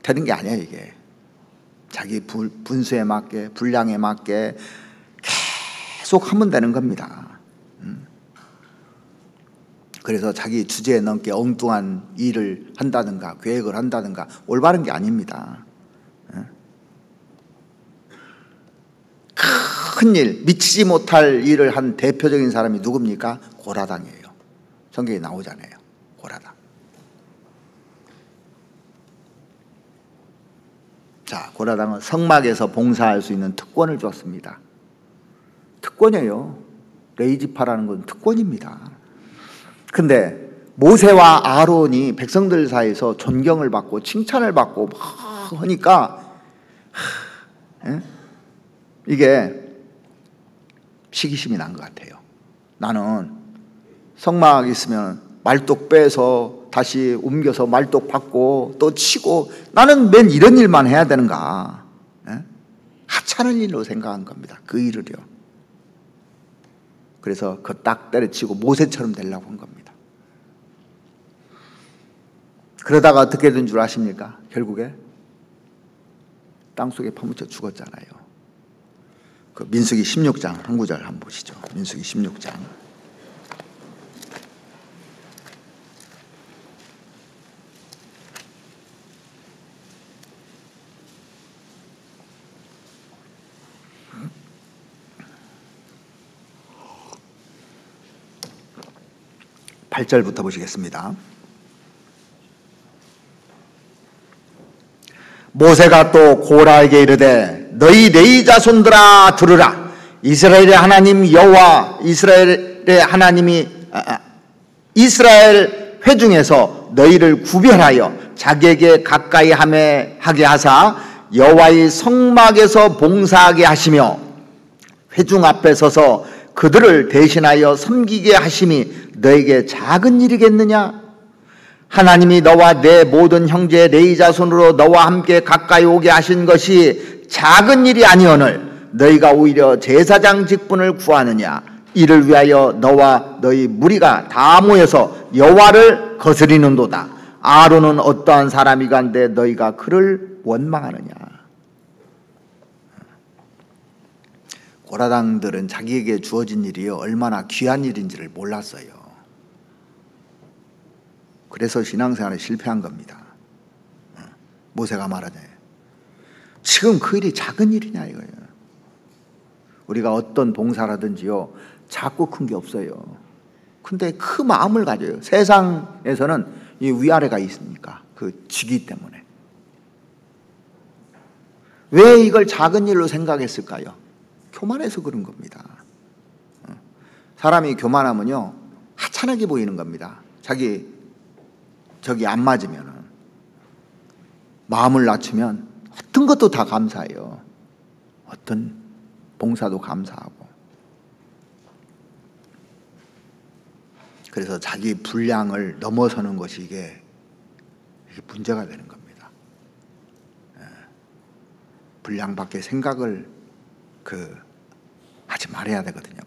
되는 게 아니에요. 이게 자기 분수에 맞게, 분량에 맞게 계속 하면 되는 겁니다. 그래서 자기 주제에 넘게 엉뚱한 일을 한다든가 계획을 한다든가 올바른 게 아닙니다. 큰일, 미치지 못할 일을 한 대표적인 사람이 누굽니까? 고라당이에요. 성경에 나오잖아요. 고라당. 자, 고라당은 성막에서 봉사할 수 있는 특권을 줬습니다. 특권이에요. 레이지파라는 건 특권입니다. 근데 모세와 아론이 백성들 사이에서 존경을 받고 칭찬을 받고 막 하니까 이게 시기심이 난 것 같아요. 나는 성막 있으면 말뚝 빼서 다시 옮겨서 말뚝 받고 또 치고, 나는 맨 이런 일만 해야 되는가? 하찮은 일로 생각한 겁니다. 그 일을요. 그래서 그 딱 때려치고 모세처럼 되려고 한 겁니다. 그러다가 어떻게 된 줄 아십니까? 결국에 땅속에 파묻혀 죽었잖아요. 그 민수기 16장 한 구절 한번 보시죠. 민수기 16장. 팔 절부터 보시겠습니다. 모세가 또 고라에게 이르되 너희 레위 자손들아 들으라. 이스라엘의 하나님 여호와 이스라엘의 하나님이 이스라엘 회중에서 너희를 구별하여 자기에게 가까이 하게 하사 여호와의 성막에서 봉사하게 하시며 회중 앞에 서서 그들을 대신하여 섬기게 하심이 너에게 작은 일이겠느냐? 하나님이 너와 내 모든 형제 레위 자손으로 너와 함께 가까이 오게 하신 것이 작은 일이 아니오늘 너희가 오히려 제사장 직분을 구하느냐? 이를 위하여 너와 너희 무리가 다 모여서 여호와를 거스리는도다. 아론은 어떠한 사람이간데 너희가 그를 원망하느냐? 고라당들은 자기에게 주어진 일이 얼마나 귀한 일인지를 몰랐어요. 그래서 신앙생활에 실패한 겁니다. 모세가 말하네. 지금 그 일이 작은 일이냐 이거예요. 우리가 어떤 봉사라든지요, 작고 큰 게 없어요. 근데 그 마음을 가져요. 세상에서는 이 위아래가 있으니까, 그 지기 때문에. 왜 이걸 작은 일로 생각했을까요? 교만해서 그런 겁니다. 사람이 교만하면요, 하찮게 보이는 겁니다. 저기 안 맞으면은. 마음을 낮추면 어떤 것도 다 감사해요. 어떤 봉사도 감사하고. 그래서 자기 분량을 넘어서는 것이 이게 문제가 되는 겁니다. 분량 밖에 생각을 하지 말아야 되거든요.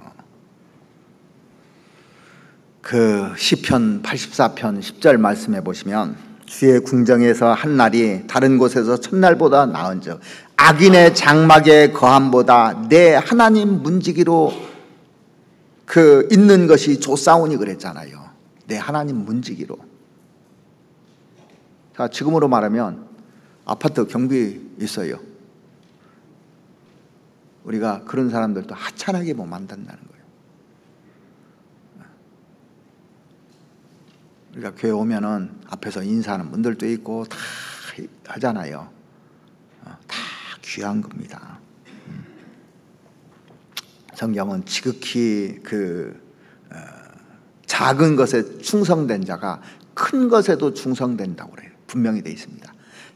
시편 84편 10절 말씀해 보시면, 주의 궁정에서 한 날이 다른 곳에서 첫날보다 나은즉 악인의 장막에 거함보다 내 하나님 문지기로 있는 것이 좋사오니 그랬잖아요. 내 하나님 문지기로. 자, 지금으로 말하면 아파트 경비 있어요. 우리가 그런 사람들도 하찮게 못 만든다는 거예요. 우리가 교회 오면은 앞에서 인사하는 분들도 있고 다 하잖아요. 다 귀한 겁니다. 성경은 지극히 작은 것에 충성된 자가 큰 것에도 충성된다고 그래요. 분명히 되어 있습니다.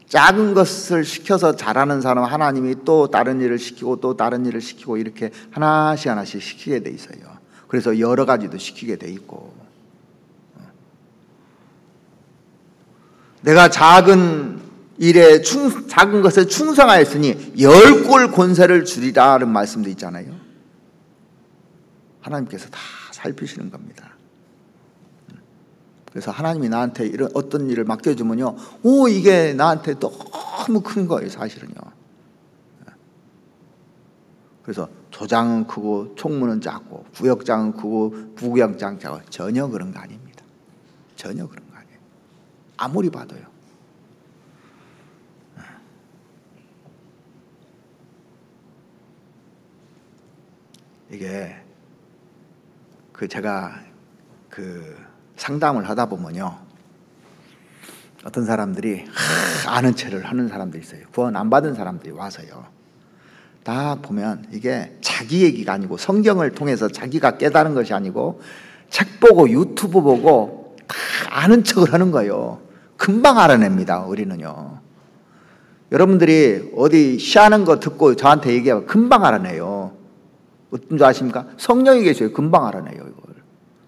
작은 것을 시켜서 잘하는 사람 하나님이 또 다른 일을 시키고 또 다른 일을 시키고 이렇게 하나씩 시키게 돼 있어요. 그래서 여러 가지도 시키게 돼 있고, 내가 작은 것에 충성하였으니 10골 권세를 주리라는 말씀도 있잖아요. 하나님께서 다 살피시는 겁니다. 그래서 하나님이 나한테 이런 어떤 일을 맡겨주면요, 이게 나한테 너무 큰 거예요, 사실은요. 그래서 조장은 크고 총무는 작고 구역장은 크고 부구역장 작고 전혀 그런 거 아닙니다. 전혀 그런 거 아니에요. 아무리 봐도요. 이게 제가 상담을 하다 보면요, 어떤 사람들이 아는 체를 하는 사람도 있어요. 구원 안 받은 사람들이 와서요, 딱 보면 이게 자기 얘기가 아니고 성경을 통해서 자기가 깨달은 것이 아니고 책 보고 유튜브 보고 다 아는 척을 하는 거예요. 금방 알아냅니다, 우리는요. 여러분들이 어디 시하는 거 듣고 저한테 얘기하면 금방 알아내요. 어떤 줄 아십니까? 성령이 계셔요. 금방 알아내요. 이걸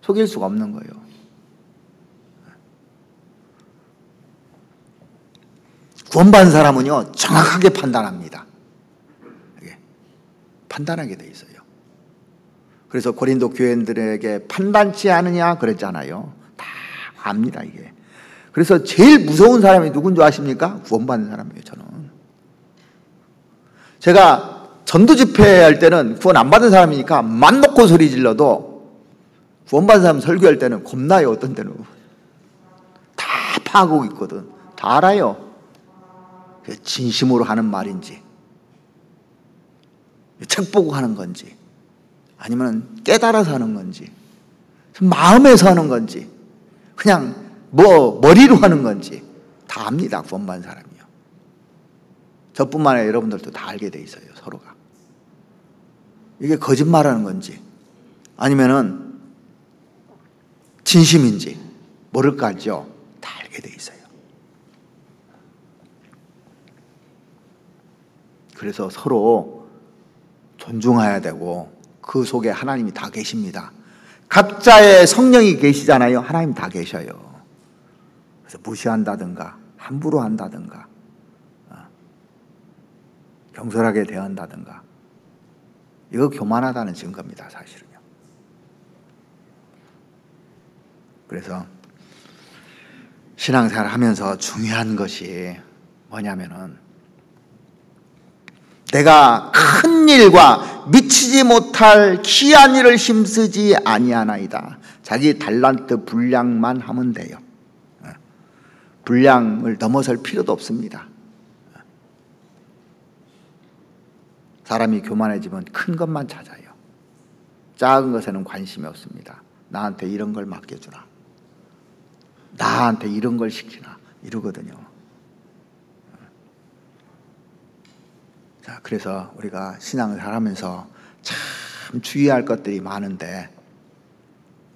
속일 수가 없는 거예요. 구원받은 사람은요, 정확하게 판단합니다. 판단하게 돼 있어요. 그래서 고린도 교인들에게 판단치 않으냐 그랬잖아요. 다 압니다, 이게. 그래서 제일 무서운 사람이 누군지 아십니까? 구원받은 사람이에요, 저는. 제가 전도 집회할 때는 구원 안 받은 사람이니까 맘 놓고 소리 질러도 구원받은 사람 설교할 때는 겁나요, 어떤 때는. 다 파악하고 있거든. 다 알아요. 진심으로 하는 말인지, 책 보고 하는 건지, 아니면 깨달아서 하는 건지, 마음에서 하는 건지, 그냥 머리로 하는 건지 다 압니다, 구원받은 사람이요. 저뿐만 아니라 여러분들도 다 알게 돼 있어요, 서로가. 이게 거짓말하는 건지 아니면은 진심인지 모를까 하죠. 다 알게 돼 있어요. 그래서 서로 존중해야 되고, 그 속에 하나님이 다 계십니다. 각자의 성령이 계시잖아요. 하나님 다 계셔요. 그래서 무시한다든가 함부로 한다든가 경솔하게 대한다든가, 이거 교만하다는 증거입니다, 사실은요. 그래서 신앙생활 하면서 중요한 것이 뭐냐면은, 내가 큰 일과 미치지 못할 귀한 일을 힘쓰지 아니하나이다. 자기 달란트 분량만 하면 돼요. 분량을 넘어설 필요도 없습니다. 사람이 교만해지면 큰 것만 찾아요. 작은 것에는 관심이 없습니다. 나한테 이런 걸 맡겨주나, 나한테 이런 걸 시키나 이러거든요. 자, 그래서 우리가 신앙생활 하면서 참 주의할 것들이 많은데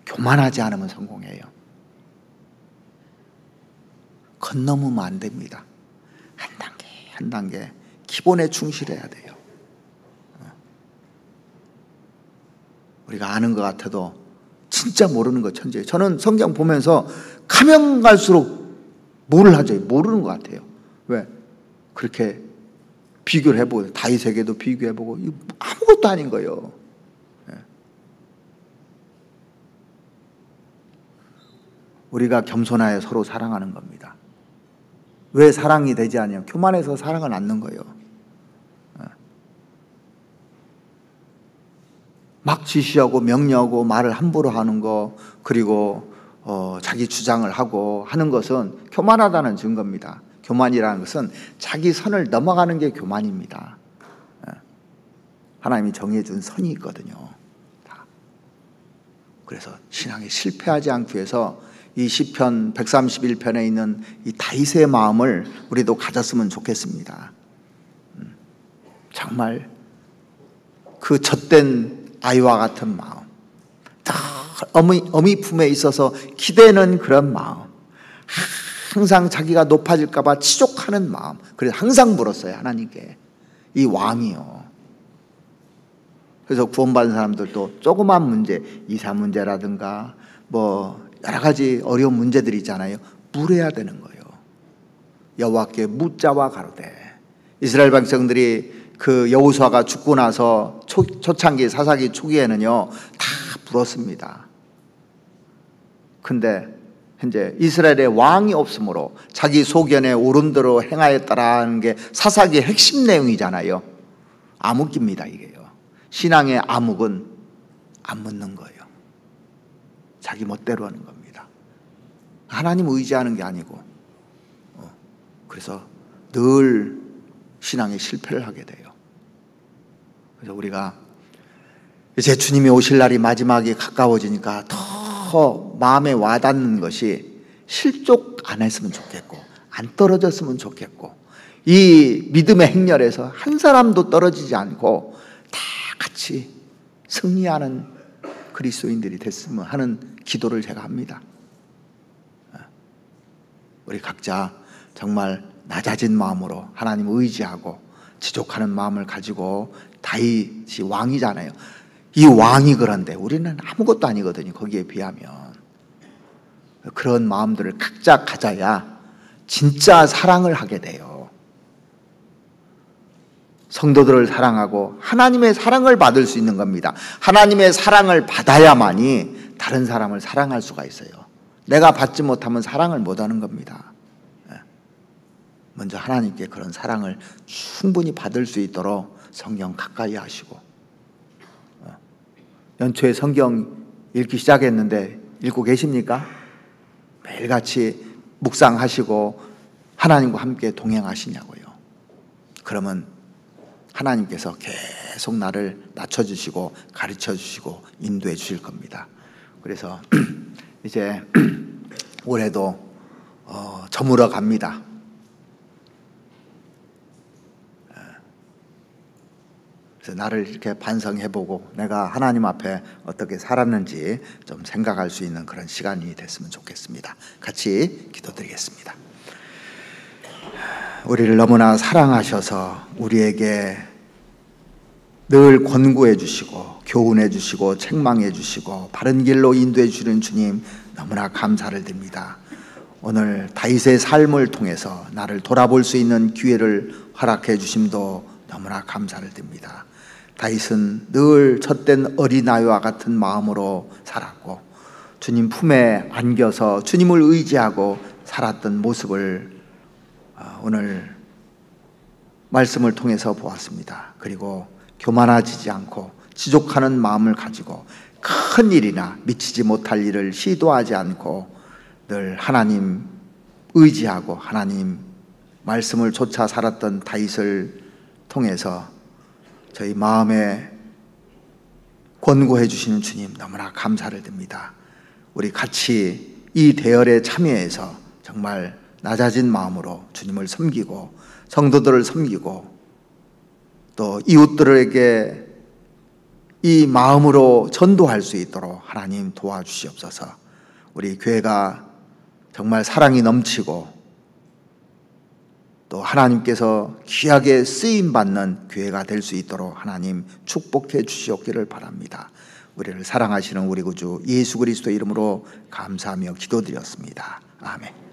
교만하지 않으면 성공해요. 건너면 안 됩니다. 한 단계 한 단계 기본에 충실해야 돼요. 우리가 아는 것 같아도 진짜 모르는 거 천재예요. 저는 성경 보면서 가면 갈수록 뭐를 하죠? 모르는 것 같아요. 왜? 그렇게 비교를 해보고 다윗에게도 비교해보고 아무것도 아닌 거예요. 우리가 겸손하여 서로 사랑하는 겁니다. 왜 사랑이 되지 않냐면 교만해서 사랑을 낳는 거예요. 막 지시하고 명령하고 말을 함부로 하는 거, 그리고 자기 주장을 하고 하는 것은 교만하다는 증거입니다. 교만이라는 것은 자기 선을 넘어가는 게 교만입니다. 하나님이 정해준 선이 있거든요. 그래서 신앙에 실패하지 않기 위해서 이 시편 131편에 있는 이 다윗의 마음을 우리도 가졌으면 좋겠습니다. 정말 그 젖된 아이와 같은 마음, 다 어미 품에 있어서 기대는 그런 마음, 항상 자기가 높아질까 봐 치족하는 마음, 그래서 항상 물었어요. 하나님께. 이 왕이요. 그래서 구원받은 사람들도 조그만 문제, 이사 문제라든가 뭐 여러 가지 어려운 문제들이 있잖아요. 물어야 되는 거예요. 여호와께 묻자와 가로되. 이스라엘 백성들이 그 여호수아가 죽고 나서 초창기 사사기 초기에는요 다 물었습니다. 근데 현재 이스라엘에 왕이 없으므로 자기 소견에 옳은 대로 행하였다라는 게 사사기의 핵심 내용이잖아요. 암흑기입니다. 이게요. 신앙의 암흑은 안 묻는 거예요. 자기 멋대로 하는 겁니다. 하나님 의지하는 게 아니고. 그래서 늘 신앙에 실패를 하게 돼요. 그래서 우리가 이제 주님이 오실 날이 마지막이 가까워지니까 더 마음에 와닿는 것이 실족 안 했으면 좋겠고, 안 떨어졌으면 좋겠고, 이 믿음의 행렬에서 한 사람도 떨어지지 않고 다 같이 승리하는 그리스도인들이 됐으면 하는 기도를 제가 합니다. 우리 각자 정말 낮아진 마음으로 하나님 의지하고 지족하는 마음을 가지고, 다윗이 왕이잖아요. 이 왕이 그런데 우리는 아무것도 아니거든요. 거기에 비하면. 그런 마음들을 각자 가져야 진짜 사랑을 하게 돼요. 성도들을 사랑하고 하나님의 사랑을 받을 수 있는 겁니다. 하나님의 사랑을 받아야만이 다른 사람을 사랑할 수가 있어요. 내가 받지 못하면 사랑을 못하는 겁니다. 먼저 하나님께 그런 사랑을 충분히 받을 수 있도록 성경 가까이 하시고, 연초에 성경 읽기 시작했는데 읽고 계십니까? 매일같이 묵상하시고 하나님과 함께 동행하시냐고요. 그러면 하나님께서 계속 나를 낮춰주시고 가르쳐주시고 인도해 주실 겁니다. 그래서 이제 올해도 저물어 갑니다. 그래서 나를 이렇게 반성해보고 내가 하나님 앞에 어떻게 살았는지 좀 생각할 수 있는 그런 시간이 됐으면 좋겠습니다. 같이 기도드리겠습니다. 우리를 너무나 사랑하셔서 우리에게 늘 권고해 주시고 교훈해 주시고 책망해 주시고 바른 길로 인도해 주시는 주님, 너무나 감사를 드립니다. 오늘 다윗의 삶을 통해서 나를 돌아볼 수 있는 기회를 허락해 주심도 너무나 감사를 드립니다. 다윗은 늘 젖된 어린아이와 같은 마음으로 살았고 주님 품에 안겨서 주님을 의지하고 살았던 모습을 오늘 말씀을 통해서 보았습니다. 그리고 교만해지지 않고 지족하는 마음을 가지고 큰 일이나 미치지 못할 일을 시도하지 않고 늘 하나님 의지하고 하나님 말씀을 좇아 살았던 다윗을 통해서 저희 마음에 권고해 주시는 주님 너무나 감사를 드립니다. 우리 같이 이 대열에 참여해서 정말 낮아진 마음으로 주님을 섬기고 성도들을 섬기고 또 이웃들에게 이 마음으로 전도할 수 있도록 하나님 도와주시옵소서. 우리 교회가 정말 사랑이 넘치고 또 하나님께서 귀하게 쓰임받는 교회가 될 수 있도록 하나님 축복해 주시옵기를 바랍니다. 우리를 사랑하시는 우리 구주 예수 그리스도 이름으로 감사하며 기도드렸습니다. 아멘.